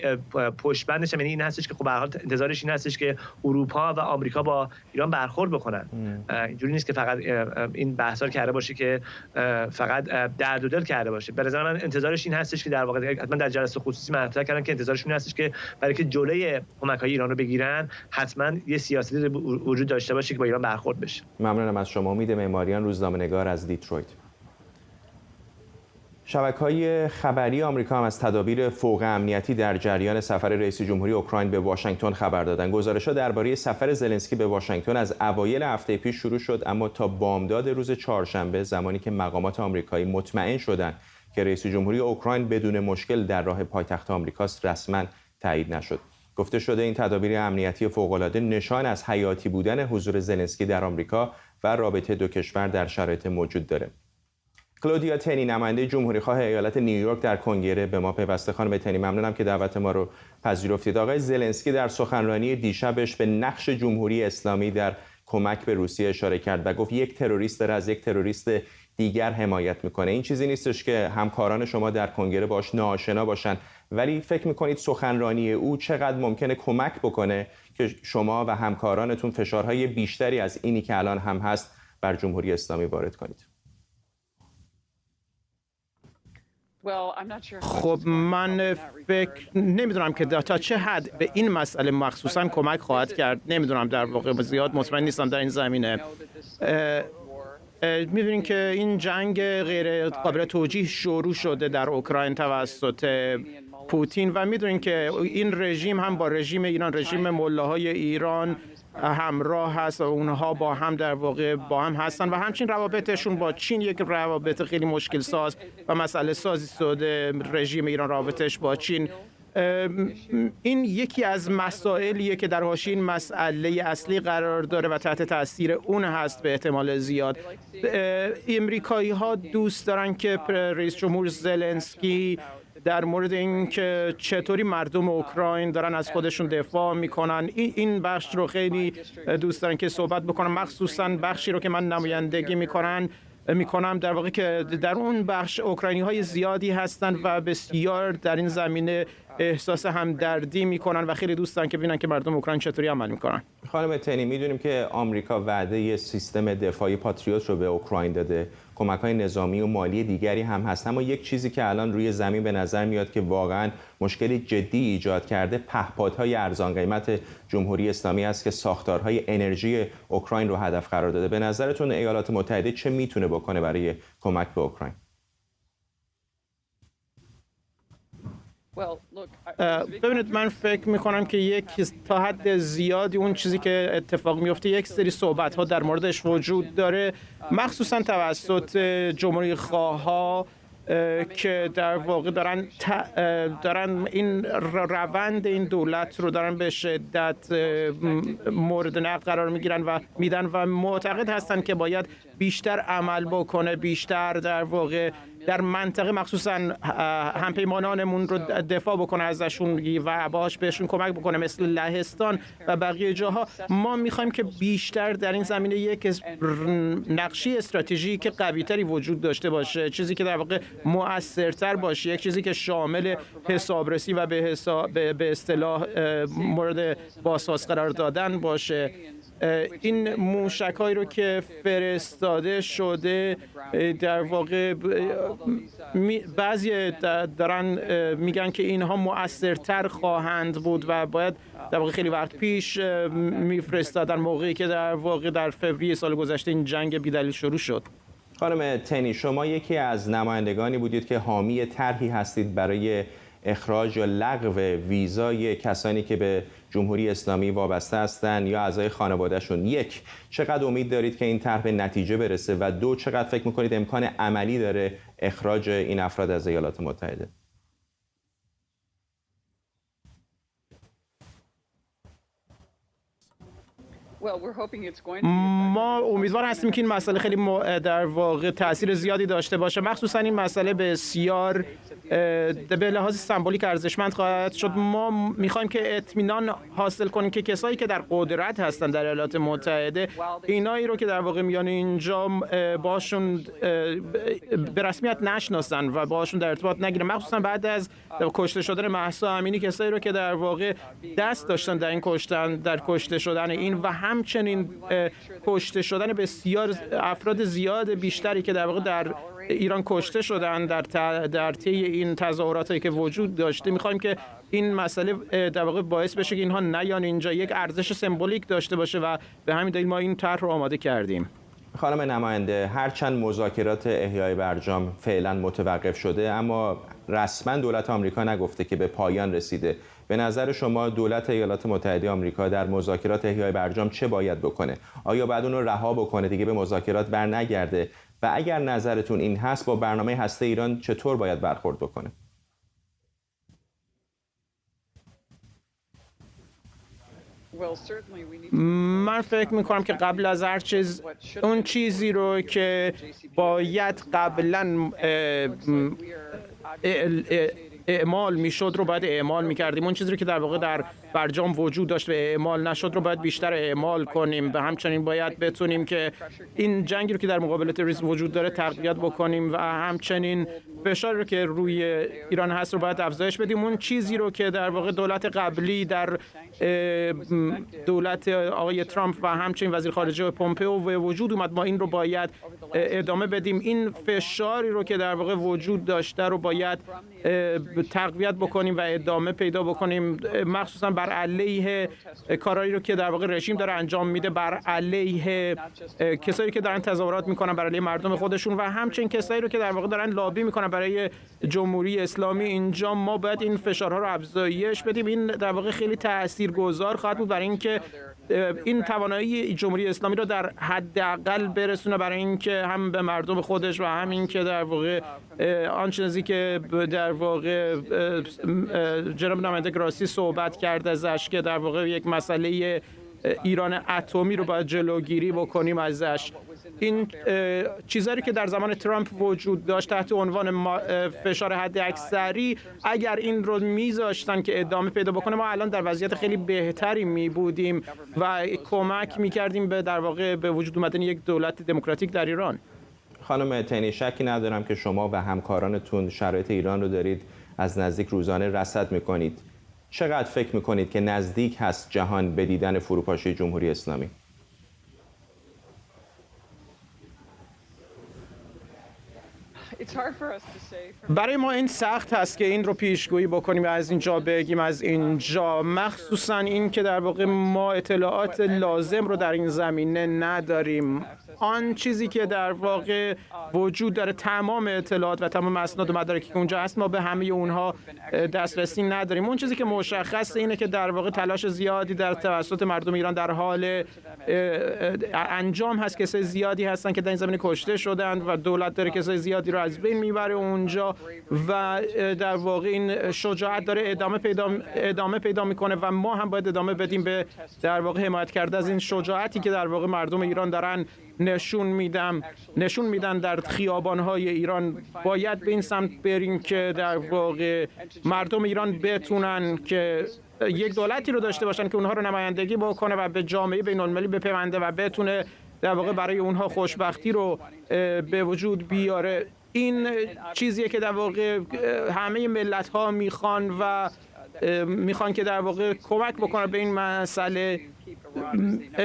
پشتبندش هم این هستش که خب به هر حال انتظارش این هستش که اروپا و آمریکا با ایران برخورد بکنن. اینجوری نیست که فقط این بحثا رو کرده باشه که فقط درد و دل کرده باشه. به نظر من انتظارش این هستش که در واقع حتما در جلسه خصوصی مطرح کردن که انتظارش این هستش که برای که جلوی کمک‌های ایران رو بگیرن حتما یه سیاستی وجود داشته باشه که با ایران برخورد بشه. ممنونم از شما. امید معماریان، روزنامه‌نگار از دیترویت. شبکه‌های خبری آمریکا هم از تدابیر فوق امنیتی در جریان سفر رئیس جمهوری اوکراین به واشنگتن خبر دادند. گزارش‌ها درباره سفر زلنسکی به واشنگتن از اوایل هفته پیش شروع شد، اما تا بامداد روز چهارشنبه، زمانی که مقامات آمریکایی مطمئن شدند که رئیس جمهوری اوکراین بدون مشکل در راه پایتخت آمریکاست، رسما تایید نشد. گفته شده این تدابیر امنیتی فوق‌العاده نشان از حیاتی بودن حضور زلنسکی در آمریکا و رابطه دو کشور در شرایط موجود داره. کلودیا تنی، نماینده جمهوری‌خواه ایالت نیویورک در کنگره، به ما پیوسته. خانم تنی، ممنونم که دعوت ما رو پذیرفتید. آقای زلنسکی در سخنرانی دیشبش به نقش جمهوری اسلامی در کمک به روسیه اشاره کرد و گفت یک تروریست داره از یک تروریست دیگر حمایت میکنه. این چیزی نیستش که همکاران شما در کنگره باش ناآشنا باشن، ولی فکر میکنید سخنرانی او چقدر ممکنه کمک بکنه که شما و همکارانتون فشارهای بیشتری از اینی که الان هم هست بر جمهوری اسلامی وارد کنید؟ خب من فکر نمیدونم که تا چه حد به این مسئله مخصوصا کمک خواهد کرد. نمیدونم، در واقع زیاد مطمئن نیستم در این زمینه. می‌بینید که این جنگ غیر قابل توجیه شروع شده در اوکراین توسط پوتین و میدونین که این رژیم هم با رژیم ایران، رژیم ملاهای ایران همراه هست و اونها با هم در واقع با هم هستن و همچنین روابطشون با چین یک روابط خیلی مشکل ساز و مسئله سازی شده. رژیم ایران رابطش با چین این یکی از مسائلیه که در حاشیه این مسئله اصلی قرار داره و تحت تاثیر اون هست به احتمال زیاد. امریکایی ها دوست دارن که رئیس جمهور زلنسکی در مورد اینکه چطوری مردم اوکراین دارن از خودشون دفاع میکنن این بخش رو خیلی دوست دارن که صحبت بکنن، مخصوصا بخشی رو که من نمایندگی میکنم در واقع که در اون بخش اوکراینی های زیادی هستن و بسیار در این زمینه احساس همدردی میکنن و خیلی دوست دارن که ببینن که مردم اوکراین چطوری عمل میکنن. خانم تنی، میدونیم که آمریکا وعده سیستم دفاعی پاتریوت رو به اوکراین داده، کمک‌های نظامی و مالی دیگری هم هست، اما یک چیزی که الان روی زمین به نظر میاد که واقعا مشکلی جدی ایجاد کرده پهپادهای ارزان قیمت جمهوری اسلامی است که ساختارهای انرژی اوکراین رو هدف قرار داده. به نظرتون ایالات متحده چه میتونه بکنه برای کمک به اوکراین؟ ببینید، من فکر میکنم که یک تا حد زیادی اون چیزی که اتفاق میفته یک سری صحبت ها در موردش وجود داره، مخصوصا توسط جمهوری خواها که در واقع دارن این روند این دولت رو دارن به شدت مورد نقد قرار میدن و معتقد هستن که باید بیشتر عمل بکنه، بیشتر در واقع در منطقه مخصوصا همپیمانانمون رو دفاع بکنه ازشون و باهاش بهشون کمک بکنه مثل لهستان و بقیه جاها. ما میخوایم که بیشتر در این زمینه یک نقشه استراتژیکی قوی‌تری وجود داشته باشه، چیزی که در واقع مؤثرتر باشه، یک چیزی که شامل حسابرسی و به اصطلاح مورد بازساز قرار دادن باشه. این موشک‌هایی رو که فرستاده شده در واقع بعضی دارن میگن که اینها مؤثرتر خواهند بود و باید در واقع خیلی وقت پیش میفرستادن، موقعی که در واقع در فوریه سال گذشته این جنگ بی‌دلیل شروع شد. خانم تنی، شما یکی از نمایندگانی بودید که حامی طرحی هستید برای اخراج یا لغو ویزای کسانی که به جمهوری اسلامی وابسته هستند یا اعضای خانوادهشون. یک، چقدر امید دارید که این طرح به نتیجه برسه و دو، چقدر فکر میکنید امکان عملی داره اخراج این افراد از ایالات متحده؟ ما امیدوار هستیم که این مسئله خیلی در واقع تاثیر زیادی داشته باشه، مخصوصا این مسئله بسیار به لحاظ سمبولیک ارزشمند خواهد شد. ما میخوایم که اطمینان حاصل کنیم که کسایی که در قدرت هستن در ایالات متحده، اینایی رو که در واقع میان اینجا باشون به رسمیت نشناسن و باشون در ارتباط نگیرن، مخصوصا بعد از کشته شدن مهسا امینی، کسایی رو که در واقع دست داشتن در این کشته شدن این و همچنین کشته شدن بسیار افراد زیاد بیشتری که در واقع در ایران کشته شدن در طی این تظاهراتی که وجود داشته. می‌خوایم که این مسئله در واقع باعث بشه که اینها نیان اینجا، یک ارزش سمبولیک داشته باشه و به همین دلیل ما این طرح رو آماده کردیم. خانم نماینده، هرچند مذاکرات احیای برجام فعلا متوقف شده، اما رسما دولت آمریکا نگفته که به پایان رسیده. به نظر شما دولت ایالات متحده آمریکا در مذاکرات احیای برجام چه باید بکنه؟ آیا باید اون رو رها بکنه، دیگه به مذاکرات برنگرده؟ و اگر نظرتون این هست، با برنامه هسته ایران چطور باید برخورد بکنه؟ من فکر میکنم که قبل از هر چیز اون چیزی رو که باید قبلا اعمال میشد رو باید اعمال میکردیم. اون چیزی رو که در واقع در برجام وجود داشت و اعمال نشد رو باید بیشتر اعمال کنیم. و همچنین باید بتونیم که این جنگی رو که در مقابل تروریسم وجود داره تقویت بکنیم و همچنین فشار رو که روی ایران هست رو باید افزایش بدیم. اون چیزی رو که در واقع دولت قبلی در دولت آقای ترامپ و همچنین وزیر خارجه پومپئو وجود اومد، ما این رو باید ادامه بدیم. این فشاری رو که در واقع وجود داشته رو باید تقویت بکنیم و ادامه پیدا بکنیم، مخصوصا بر علیه کارهایی رو که در واقع رژیم داره انجام میده، بر علیه کسایی که دارن تظاهرات میکنن بر علیه مردم خودشون و همچنین کسایی رو که در واقع دارن لابی میکنن برای جمهوری اسلامی. اینجا ما باید این فشارها رو افزایش بدیم. این در واقع خیلی تاثیرگذار خواهد بود برای اینکه این توانایی جمهوری اسلامی رو در حداقل برسونه برای اینکه هم به مردم خودش و هم این که در واقع آن چیزی که در واقع جناب نماینده گراسی صحبت کرد ازش که در واقع یک مسئله ایران اتمی رو باید جلوگیری بکنیم ازش. این چیزایی که در زمان ترامپ وجود داشت تحت عنوان فشار حداکثری، اگر این رو میذاشتن که ادامه پیدا بکنه، ما الان در وضعیت خیلی بهتری می بودیم و کمک میکردیم به در واقع به وجود اومدن یک دولت دموکراتیک در ایران. خانم تنی، شکی ندارم که شما و همکارانتون شرایط ایران رو دارید از نزدیک روزانه رصد میکنید. چقدر فکر میکنید که نزدیک هست جهان به دیدن فروپاشی جمهوری اسلامی؟ برای ما این سخت هست که این رو پیشگویی بکنیم، از اینجا بگیم از اینجا، مخصوصا این که در واقع ما اطلاعات لازم رو در این زمینه نداریم. آن چیزی که در واقع وجود داره، تمام اطلاعات و تمام اسناد و مدارکی که اونجا هست، ما به همه اونها دسترسی نداریم. اون چیزی که مشخصه اینه که در واقع تلاش زیادی در توسط مردم ایران در حال انجام هست. کسای زیادی هستن که در این زمینه کشته شدند و دولت داره کسای زیادی رو از بین میبره اونجا و در واقع این شجاعت داره ادامه پیدا میکنه و ما هم باید ادامه بدیم به در واقع حمایت کرده از این شجاعتی که در واقع مردم ایران دارن نشون میدن در خیابان‌های ایران. باید به این سمت بریم که در واقع مردم ایران بتونن که یک دولتی رو داشته باشن که اونها رو نمایندگی بکنه و به جامعه بین‌المللی بپیونده و بتونه در واقع برای اونها خوشبختی رو به وجود بیاره. این چیزیه که در واقع همه ملت‌ها میخوان و میخوان که در واقع کمک بکنه به این مسئله.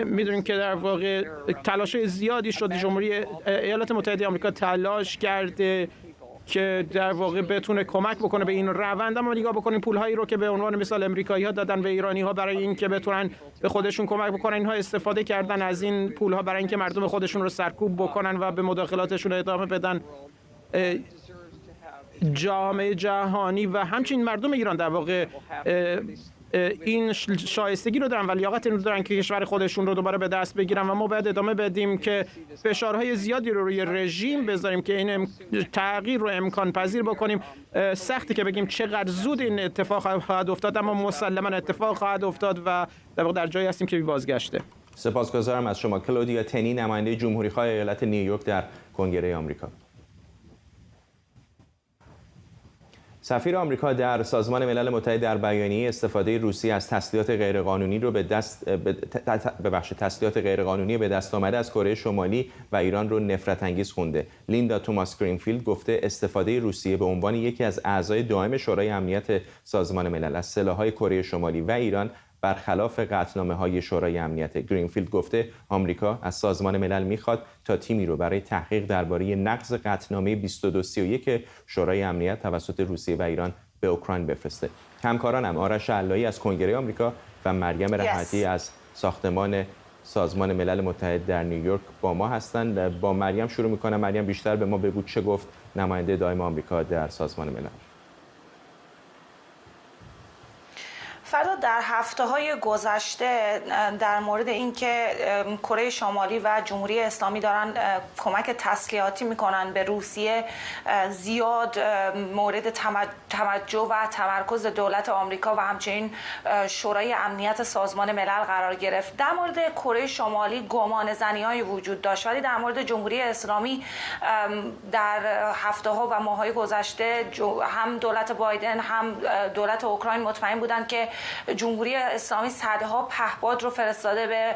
میدونیم که در واقع تلاش زیادی شده، جمهوری ایالات متحده آمریکا تلاش کرده که در واقع بتونه کمک بکنه به این روند. اما نگاه بکنیم پولهایی رو که به عنوان مثال امریکایی‌ها دادن به ایرانی‌ها برای اینکه بتونن به خودشون کمک بکنن، اینها استفاده کردن از این پولها برای اینکه مردم خودشون رو سرکوب بکنن و به مداخلاتشون ادامه بدن. جامعه جهانی و همچنین مردم ایران در واقع این شایستگی رو دارن و لیاقت رو دارن که کشور خودشون رو دوباره به دست بگیرن و ما باید ادامه بدیم که فشارهای زیادی رو روی رژیم بذاریم که این تغییر رو امکان پذیر بکنیم. سختی که بگیم چقدر زود این اتفاق خواهد افتاد، اما مسلما اتفاق خواهد افتاد و در واقع در جایی هستیم که بازگشته. سپاسگزارم از شما. کلودیا تنی، نماینده جمهوری‌خواه ایالت نیویورک در کنگره آمریکا. سفیر آمریکا در سازمان ملل متحد در بیانیه استفاده روسیه از تسلیحات غیرقانونی رو تسلیحات غیرقانونی به دست آمده از کره شمالی و ایران رو نفرت انگیز خونده. لیندا توماس گرینفیلد گفته استفاده روسیه به عنوان یکی از اعضای دائم شورای امنیت سازمان ملل از سلاح‌های کره شمالی و ایران برخلاف قطعنامه‌های شورای امنیت. گرینفیلد گفته آمریکا از سازمان ملل میخواد تا تیمی رو برای تحقیق درباره نقض قطعنامه 2231 شورای امنیت توسط روسیه و ایران به اوکراین بفرسته. همکارانم آرش علایی از کنگره آمریکا و مریم رحمتی از ساختمان سازمان ملل متحد در نیویورک با ما هستند. با مریم شروع میکنم. مریم، بیشتر به ما بگو چه گفت نماینده دائم آمریکا در سازمان ملل؟ فردا در هفته‌های گذشته در مورد اینکه کره شمالی و جمهوری اسلامی دارن کمک تسلیحاتی میکنن به روسیه زیاد مورد توجه و تمرکز دولت آمریکا و همچنین شورای امنیت سازمان ملل قرار گرفت. در مورد کره شمالی گمان زنی‌های وجود داشت، ولی در مورد جمهوری اسلامی در هفته‌ها و ماه‌های گذشته هم دولت بایدن هم دولت اوکراین مطمئن بودند که جمهوری اسلامی صدها پهپاد رو فرستاده به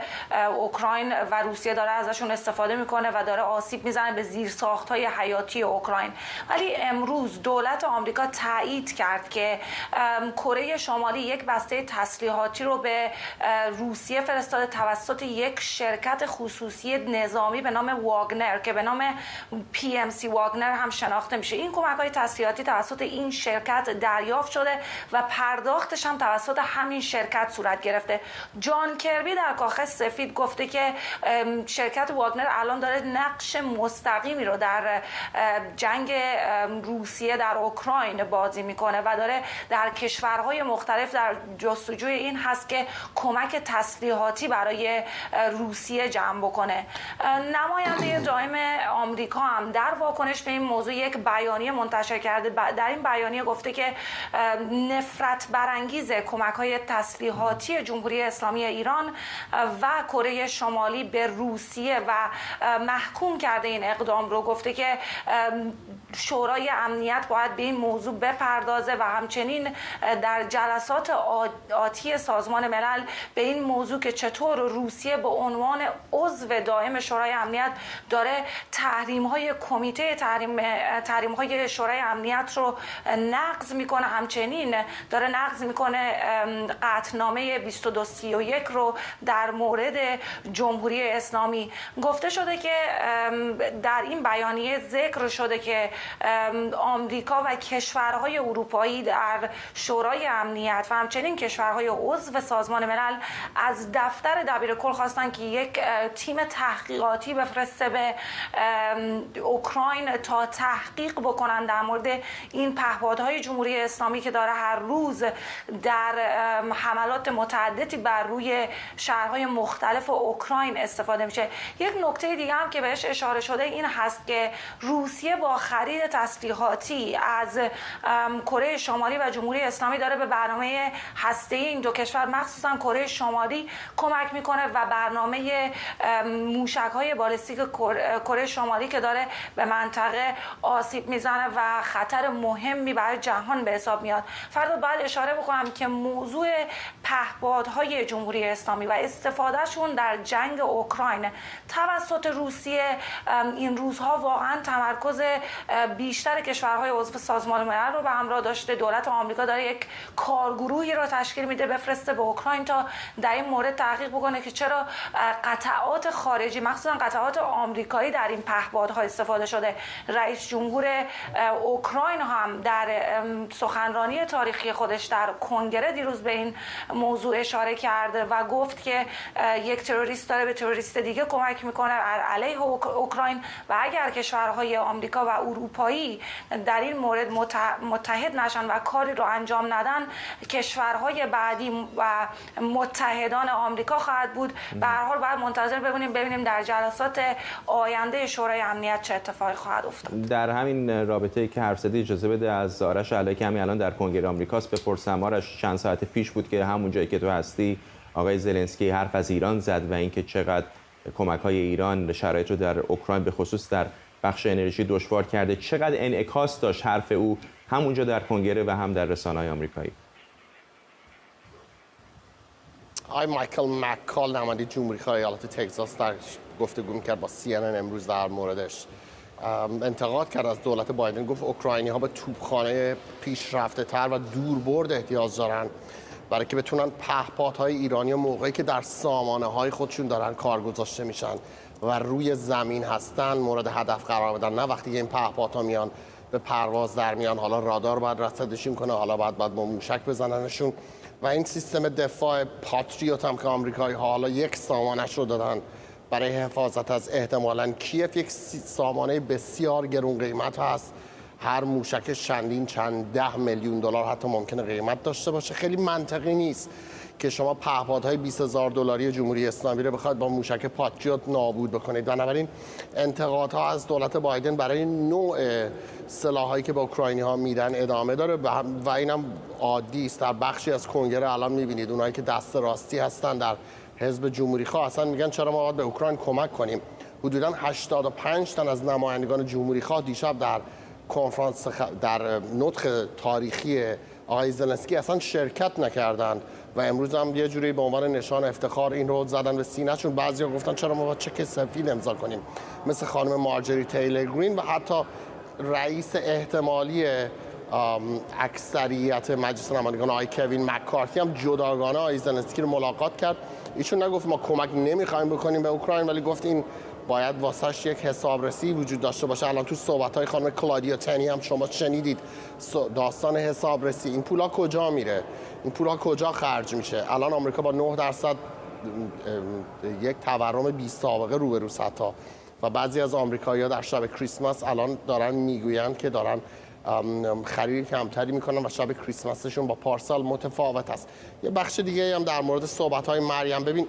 اوکراین و روسیه داره ازشون استفاده میکنه و داره آسیب میزنه به زیرساخت‌های حیاتی اوکراین. ولی امروز دولت آمریکا تایید کرد که کره شمالی یک بسته تسلیحاتی رو به روسیه فرستاده توسط یک شرکت خصوصی نظامی به نام واگنر که به نام PMC واگنر هم شناخته میشه. این کمک‌های تسلیحاتی توسط این شرکت دریافت شده و پرداختش هم توسط همین شرکت صورت گرفته. جان کربی در کاخ سفید گفته که شرکت واگنر الان داره نقش مستقیمی رو در جنگ روسیه در اوکراین بازی میکنه و داره در کشورهای مختلف در جستجوی این هست که کمک تسلیحاتی برای روسیه جمع بکنه. نماینده دائم آمریکا هم در واکنش به این موضوع یک بیانیه منتشر کرده. در این بیانیه گفته که نفرت برانگیز کمک‌های تسلیحاتی جمهوری اسلامی ایران و کره شمالی به روسیه و محکوم کرده این اقدام رو. گفته که شورای امنیت باید به این موضوع بپردازه و همچنین در جلسات آتی سازمان ملل به این موضوع که چطور روسیه به عنوان عضو دائم شورای امنیت داره تحریم‌های کمیته تحریم‌های شورای امنیت رو نقض میکنه، همچنین داره نقض میکنه قطعنامه 2231 رو در مورد جمهوری اسلامی. گفته شده که در این بیانیه ذکر شده که آمریکا و کشورهای اروپایی در شورای امنیت و همچنین کشورهای عضو سازمان ملل از دفتر دبیرکل خواستن که یک تیم تحقیقاتی بفرسته به اوکراین تا تحقیق بکنن در مورد این پهپادهای جمهوری اسلامی که داره هر روز در حملات متعددی بر روی شهرهای مختلف اوکراین استفاده میشه. یک نکته دیگه هم که بهش اشاره شده این هست که روسیه با خرید تسلیحاتی از کره شمالی و جمهوری اسلامی داره به برنامه هسته‌ای این دو کشور مخصوصا کره شمالی کمک میکنه و برنامه موشک‌های بالستیک کره شمالی که داره به منطقه آسیب میزنه و خطر مهمی برای جهان به حساب میاد. فردا باید اشاره بکنم که موضوع پهپادهای جمهوری اسلامی و استفادهشون در جنگ اوکراین توسط روسیه این روزها واقعا تمرکز بیشتر کشورهای عضو سازمان ملل رو به همراه داشته. دولت آمریکا داره یک کارگروهی رو تشکیل میده بفرسته به اوکراین تا در این مورد تحقیق بکنه که چرا قطعات خارجی مخصوصا قطعات آمریکایی در این پهپادها استفاده شده. رئیس جمهور اوکراین هم در سخنرانی تاریخی خودش در کنگره دیروز به این موضوع اشاره کرده و گفت که یک تروریست داره به تروریست دیگه کمک میکنه علیه اوکراین و اگر کشورهای آمریکا و اروپایی در این مورد متحد نشن و کاری رو انجام ندن کشورهای بعدی و متحدان آمریکا خواهد بود. به هر حال باید منتظر ببینیم در جلسات آینده شورای امنیت چه اتفاقی خواهد افتاد. در همین رابطه که حرف زدی اجازه بده از آرش علی که همین الان در کنگره آمریکاست بپرسم. آرش چند ساعت پیش بود که همون جایی که تو هستی آقای زلنسکی حرف از ایران زد و اینکه چقدر کمک‌های ایران شرایط رو در اوکراین به خصوص در بخش انرژی دشوار کرده. چقدر انعکاس داشت حرف او همونجا در کنگره و هم در رسانه‌های آمریکایی؟ آقای مایکل مککال نماینده جمهوری‌خواه ایالت تگزاس در گفتگو می‌کرد با CNN امروز در موردش انتقاد کرد از دولت بایدن. گفت اوکراینی‌ها به توپخانه پیشرفته‌تر و دوربرد احتیاج دارن برای که بتونن پهپادهای ایرانی موقعی که در سامانه‌های خودشون دارن کار گذاشته میشن و روی زمین هستن مورد هدف قرار بدن، نه وقتی این پهپادها میان به پرواز در میان حالا رادار باید رصدشون کنه، حالا باید با موشک بزننشون. و این سیستم دفاع پاتریوت هم که آمریکایی ها حالا یک سامانش رو دادن برای حفاظت از احتمالاً کیف، یک سامانه بسیار گرون قیمت هست. هر موشک چند ده میلیون دلار حتی ممکنه قیمت داشته باشه. خیلی منطقی نیست که شما پهپادهای $20,000 جمهوری اسلامی رو بخواید با موشک پاتریوت نابود بکنید. بنابراین انتقادها از دولت بایدن برای نوع سلاحایی که به اوکراینی‌ها میدن ادامه داره و اینم عادی است. در بخشی از کنگره الان می‌بینید اونایی که دست راستی هستن در حزب جمهوری‌خواه اصلا میگن چرا ما باید به اوکراین کمک کنیم. حدوداً 85 تن از نمایندگان جمهوری‌خواه دیشب در کنفرانس در نطق تاریخی آقای زلنسکی اصلا شرکت نکردند و امروز هم یه جوری به عنوان نشان افتخار این رو زدن به سینه‌شون. بعضیا گفتن چرا ما با چک سفید امضا کنیم، مثل خانم مارجری تیلر گرین و حتی رئیس احتمالی اکثریت مجلس نمایندگان آقای کوین مکارتی هم جداگانه آقای زلنسکی رو ملاقات کرد. ایشون نگفت ما کمک نمیخوایم بکنیم به اوکراین، ولی گفت این باید واسش یک حسابرسی وجود داشته باشه. الان تو صحبت‌های خانم کلادیا تنی هم شما شنیدید داستان حسابرسی. این پولا کجا میره؟ این پولا کجا خرج میشه؟ الان آمریکا با 9% یک تورم بی سابقه روبروست حتی، و بعضی از آمریکایی‌ها در شب کریسمس الان دارن میگویند که دارن خرید کمتری میکنن و شب کریسمسشون با پارسال متفاوت است. یه بخش دیگه هم در مورد صحبت‌های مریم. ببین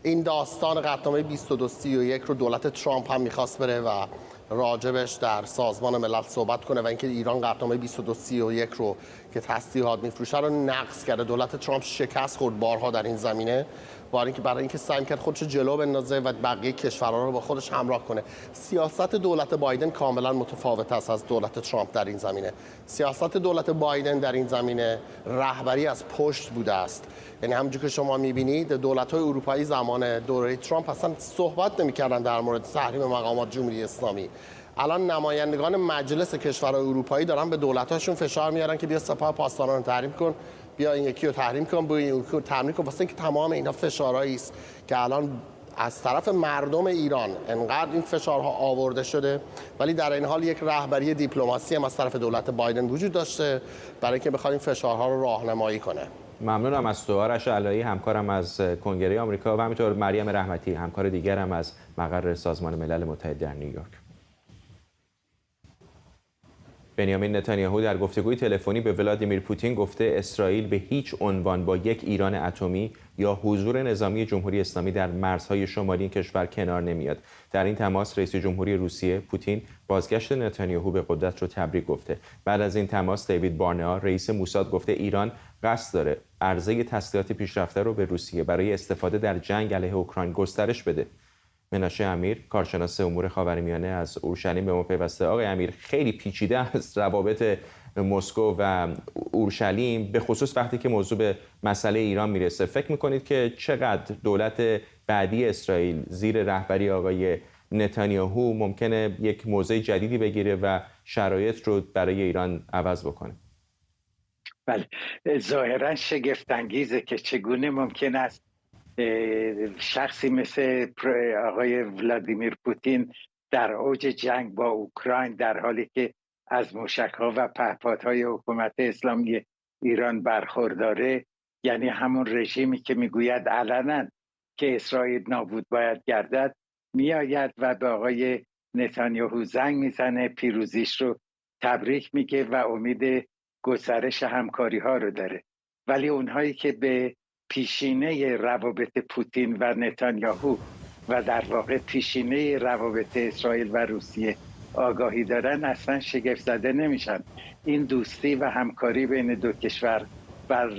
این داستان قطعنامه 2231 رو دولت ترامپ هم میخواست بره و راجبش در سازمان ملل صحبت کنه و اینکه ایران قطعنامه 2231 رو که تسلیحات میفروشه رو نقض کرده. دولت ترامپ شکست خورد بارها در این زمینه، برای اینکه سعی کرد خودش جلو بندازه و بقیه کشورها رو با خودش همراه کنه. سیاست دولت بایدن کاملا متفاوت است از دولت ترامپ در این زمینه. سیاست دولت بایدن در این زمینه رهبری از پشت بوده است. یعنی همونجوری که شما می‌بینید دولت‌های اروپایی زمان دوره ترامپ اصلا صحبت نمی‌کردن در مورد تحریم مقامات جمهوری اسلامی. الان نمایندگان مجلس کشورهای اروپایی دارن به دولت‌هاشون فشار میارن که بیا سپاه پاسداران رو تحریم کن، بیا این یکی رو تحریم کن، بیا این یکی رو تحریم کن. واسه اینکه تمام اینا فشارهایی است که الان از طرف مردم ایران انقدر این فشارها آورده شده، ولی در این حال یک رهبری دیپلماسی هم از طرف دولت بایدن وجود داشته برای اینکه بخواد این فشارها رو راهنمایی کنه. ممنونم از تو آرش علایی، همکارم از کنگره آمریکا، و همینطور مریم رحمتی، همکار دیگرم از مقر سازمان ملل متحد در نیویورک. بنیامین نتانیاهو در گفتگوی تلفنی به ولادیمیر پوتین گفته اسرائیل به هیچ عنوان با یک ایران اتمی یا حضور نظامی جمهوری اسلامی در مرزهای شمالی این کشور کنار نمیاد. در این تماس رئیس جمهوری روسیه پوتین بازگشت نتانیاهو به قدرت رو تبریک گفته. بعد از این تماس دیوید بارنئا رئیس موساد گفته ایران قصد داره عرضه تسلیحات پیشرفته رو به روسیه برای استفاده در جنگ علیه اوکراین گسترش بده. مناشه امیر، کارشناس امور خاورمیانه از اورشلیم به ما پیوسته. آقای امیر، خیلی پیچیده است روابط مسکو و اورشلیم، به خصوص وقتی که موضوع به مسئله ایران میرسه. فکر میکنید که چقدر دولت بعدی اسرائیل زیر رهبری آقای نتانیاهو ممکنه یک موضع جدیدی بگیره و شرایط رو برای ایران عوض بکنه؟ بله، ظاهرا شگفت انگیزه که چگونه ممکن است شخصی مثل آقای ولادیمیر پوتین در اوج جنگ با اوکراین، در حالی که از موشک‌ها و پهپادهای حکومت اسلامی ایران برخورداره، یعنی همون رژیمی که میگوید علنا که اسرائیل نابود باید گردد، میآید و به آقای نتانیاهو زنگ میزنه، پیروزیش رو تبریک میگه و امید گسترش همکاری ها رو داره. ولی اونهایی که به پیشینه روابط پوتین و نتانیاهو و در واقع پیشینه روابط اسرائیل و روسیه آگاهی دارن اصلا شگفت زده نمیشن. این دوستی و همکاری بین دو کشور بر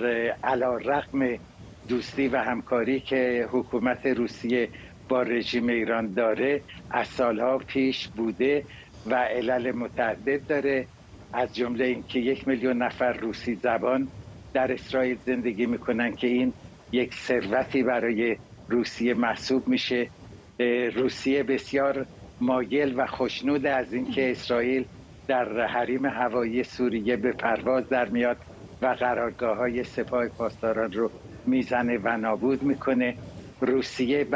علی‌رغم دوستی و همکاری که حکومت روسیه با رژیم ایران داره از سالها پیش بوده و علل متعدد داره، از جمله اینکه 1 میلیون نفر روسی زبان در اسرائیل زندگی میکنن که این یک ثروتی برای روسیه محسوب میشه. روسیه بسیار مایل و خوشنود از اینکه اسرائیل در حریم هوایی سوریه به پرواز در میاد و قرارگاه‌های سپاه پاسداران رو میزنه و نابود میکنه. روسیه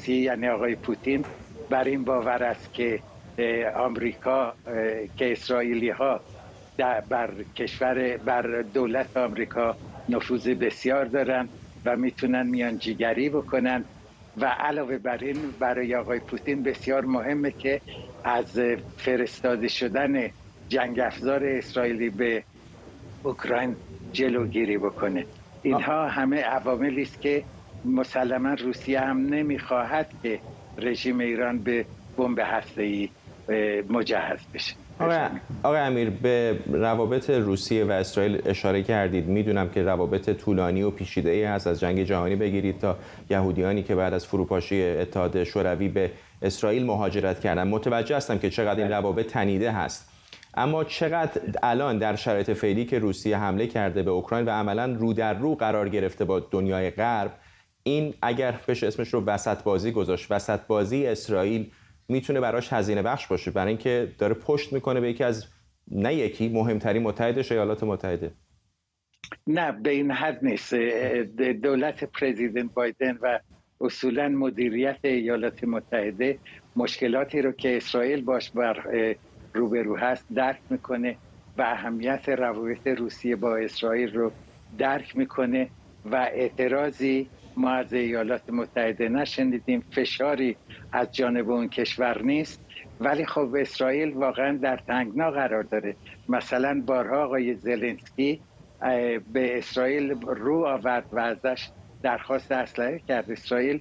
یعنی آقای پوتین بر این باور است که آمریکا، که اسرائیلی ها بر دولت آمریکا نفوذ بسیار دارن و میتونن میانجیگری بکنن و علاوه بر این برای آقای پوتین بسیار مهمه که از فرستاده شدن جنگ افزار اسرائیلی به اوکراین جلوگیری بکنه. اینها همه عواملی است که مسلما روسیه هم نمیخواهد که رژیم ایران به بمب هسته‌ای مجهز بشه. آقای امیر، به روابط روسیه و اسرائیل اشاره کردید. میدونم که روابط طولانی و پیچیده‌ای هست، از جنگ جهانی بگیرید تا یهودیانی که بعد از فروپاشی اتحاد شوروی به اسرائیل مهاجرت کردن. متوجه هستم که چقدر این روابط تنیده هست، اما چقدر الان در شرایط فعلی که روسیه حمله کرده به اوکراین و عملاً رو در رو قرار گرفته با دنیای غرب، این اگر بشه اسمش رو وسط بازی گذاشت، وسط بازی اسرائیل میتونه براش هزینه بخش باشه، برای اینکه داره پشت میکنه به یکی از نه یکی مهمترین متحدش ایالات متحده؟ نه به این حد نیست. دولت پرزیدنت بایدن و اصولا مدیریت ایالات متحده مشکلاتی رو که اسرائیل باش روبرو هست درک میکنه و اهمیت روابط روسیه با اسرائیل رو درک میکنه و اعتراضی ما از ایالات متحده نشنیدیم، فشاری از جانب اون کشور نیست. ولی خب اسرائیل واقعا در تنگنا قرار داره. مثلا بارها آقای زلنسکی به اسرائیل رو آورد و ازش درخواست اسلحه کرد. اسرائیل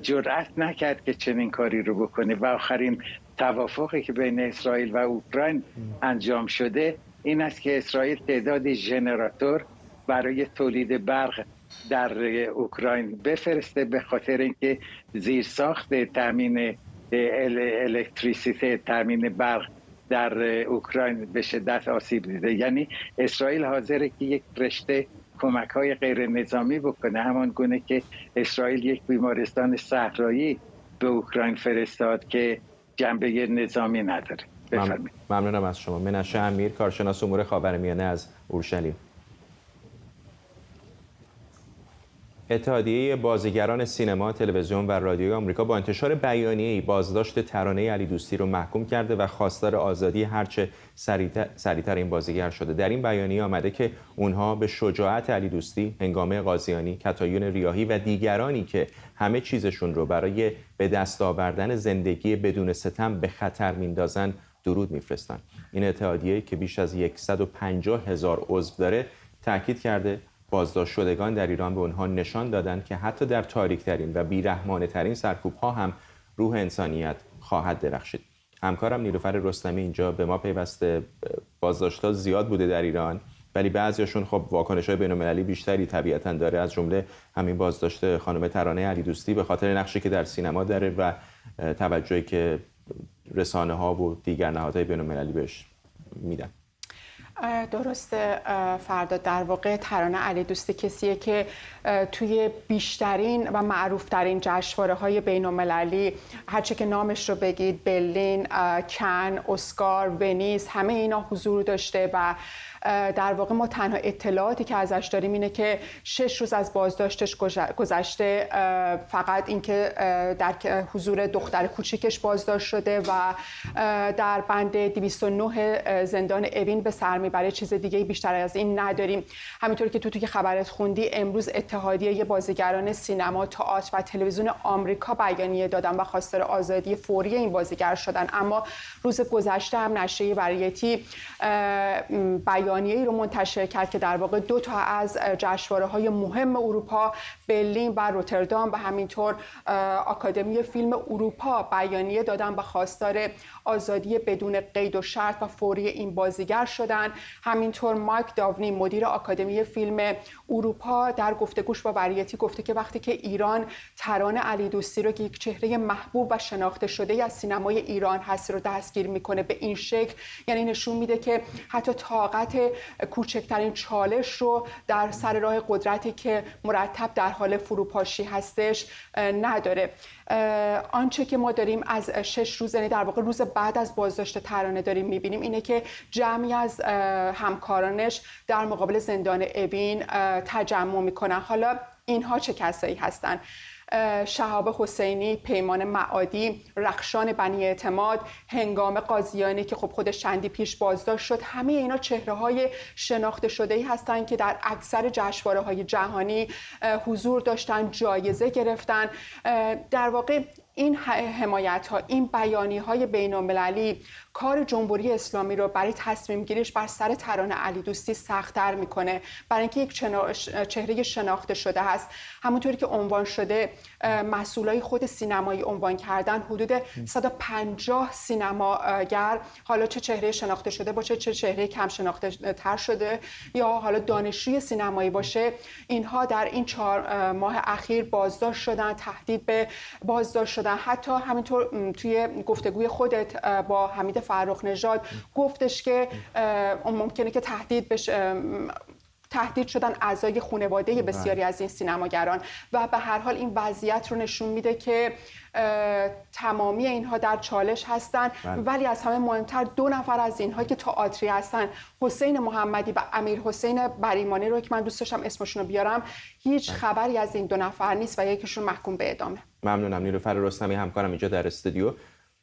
جرأت نکرد که چنین کاری رو بکنه و آخرین توافقی که بین اسرائیل و اوکراین انجام شده این است که اسرائیل تعدادی ژنراتور برای تولید برق در اوکراین بفرسته، به خاطر اینکه زیرساخت تامین الکتریسیته، تامین برق در اوکراین به شدت آسیب دیده. یعنی اسرائیل حاضره که یک رشته کمک‌های غیر نظامی بکنه، همان گونه که اسرائیل یک بیمارستان صحرایی به اوکراین فرستاد که جنبه نظامی نداره. بفرمایید. ممنونم از شما. منشه امیر، کارشناس امور خاورمیانه از اورشلیم. اتحادیه بازیگران سینما، تلویزیون و رادیوی آمریکا با انتشار بیانیه‌ای بازداشت ترانه علی دوستی رو محکوم کرده و خواستار آزادی هرچه سریعتر این بازیگر شده. در این بیانیه آمده که اونها به شجاعت علی دوستی، هنگامه قاضیانی، کتایون ریاحی و دیگرانی که همه چیزشون رو برای به دست آوردن زندگی بدون ستم به خطر میندازن درود میفرستن. این اتحادیه که بیش از 150,000 عضو داره تاکید کرده بازداشت شدگان در ایران به اونها نشان دادند که حتی در تاریک‌ترین و بی‌رحمانه‌ترین سرکوب‌ها هم روح انسانیت خواهد درخشید. همکارم نیلوفر رستمی اینجا به ما پیوسته. بازداشت‌ها زیاد بوده در ایران، ولی بعضیاشون خب واکنش‌های بین‌المللی بیشتری طبیعتاً داره. از جمله همین بازداشت خانم ترانه علی دوستی به خاطر نقشی که در سینما داره و توجهی که رسانه‌ها و دیگر نهادهای بین‌المللی بهش میدن. درسته فردا. در واقع ترانه علی دوستی کسیه که توی بیشترین و معروفترین جشنواره‌های بین‌المللی، هرچه که نامش رو بگید، برلین، کن، اسکار، ونیز، همه اینا حضور داشته و در واقع ما تنها اطلاعاتی که ازش داریم اینه که 6 روز از بازداشتش گذشته، فقط اینکه در حضور دختر کوچیکش بازداشت شده و در بند 209 زندان اوین به سر میبره. چیز دیگه بیشتر از این نداریم. همینطور که توی خبرت خوندی، امروز اتحادیه بازیگران سینما، تئاتر و تلویزیون آمریکا بیانیه دادن و خواستار آزادی فوری این بازیگر شدن. اما روز گذشته هم نشریه وریتی بیانیه‌ای رو منتشر کرد که در واقع 2 تا از جشنواره‌های مهم اروپا، برلین و روتردام و همینطور آکادمی فیلم اروپا بیانیه دادن و خواستار آزادی بدون قید و شرط و فوری این بازیگر شدن. همینطور مایک داونی، مدیر آکادمی فیلم اروپا، در گفتگوش با وریتی گفته که وقتی که ایران ترانه علی دوستی رو که یک چهره محبوب و شناخته شده از سینمای ایران هست رو دستگیر میکنه به این شکل، یعنی نشون میده که حتی طاقت کوچکترین چالش رو در سر راه قدرتی که مرتب در حال فروپاشی هستش نداره. آنچه که ما داریم از 6 روز، یعنی در واقع روز بعد از بازداشت ترانه داریم میبینیم اینه که جمعی از همکارانش در مقابل زندان اوین تجمع میکنن. حالا اینها چه کسایی هستن؟ شهاب حسینی، پیمان معادی، رخشان بنی اعتماد، هنگام قاضیانی که خب خودش چندی پیش بازداشت شد، همه اینا چهره‌های شناخته شده‌ای هستند که در اکثر جشنواره‌های جهانی حضور داشتن، جایزه گرفتن. در واقع این حمایت‌ها، این بیانیه‌های بین‌المللی کار جمهوری اسلامی رو برای تصمیم گیریش بر سر ترانه علی دوستی سخت‌تر میکنه، برای اینکه یک چهره شناخته شده هست. همونطوری که عنوان شده، مسئولای خود سینمایی عنوان کردن حدود 150 سینماگر، حالا چه چهره شناخته شده باشه، چه چهره کم شناخته تر شده یا حالا دانشجوی سینمایی باشه، اینها در این 4 ماه اخیر بازداشت شدن، تهدید به بازداشت شدن. حتی همینطور توی گفتگوی خودت با حمید فرخ نژاد گفتش که ممکنه که تهدید شدن اعضای خانواده بسیاری از این سینماگران و به هر حال این وضعیت رو نشون میده که تمامی اینها در چالش هستن. ولی از همه مهمتر 2 نفر از اینها که تئاتری هستن، حسین محمدی و امیر حسین بریمانی رو که من دوست داشتم اسمشون رو بیارم، هیچ خبری از این 2 نفر نیست و یکیشون محکوم به اعدامه. ممنونم نیلوفر رستمی همکارم اینجا در استودیو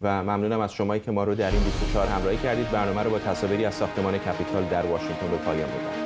و ممنونم از شمایی که ما رو در این 24 همراهی کردید. برنامه رو با تصاویری از ساختمان کپیتال در واشنگتن به پایان بردیم.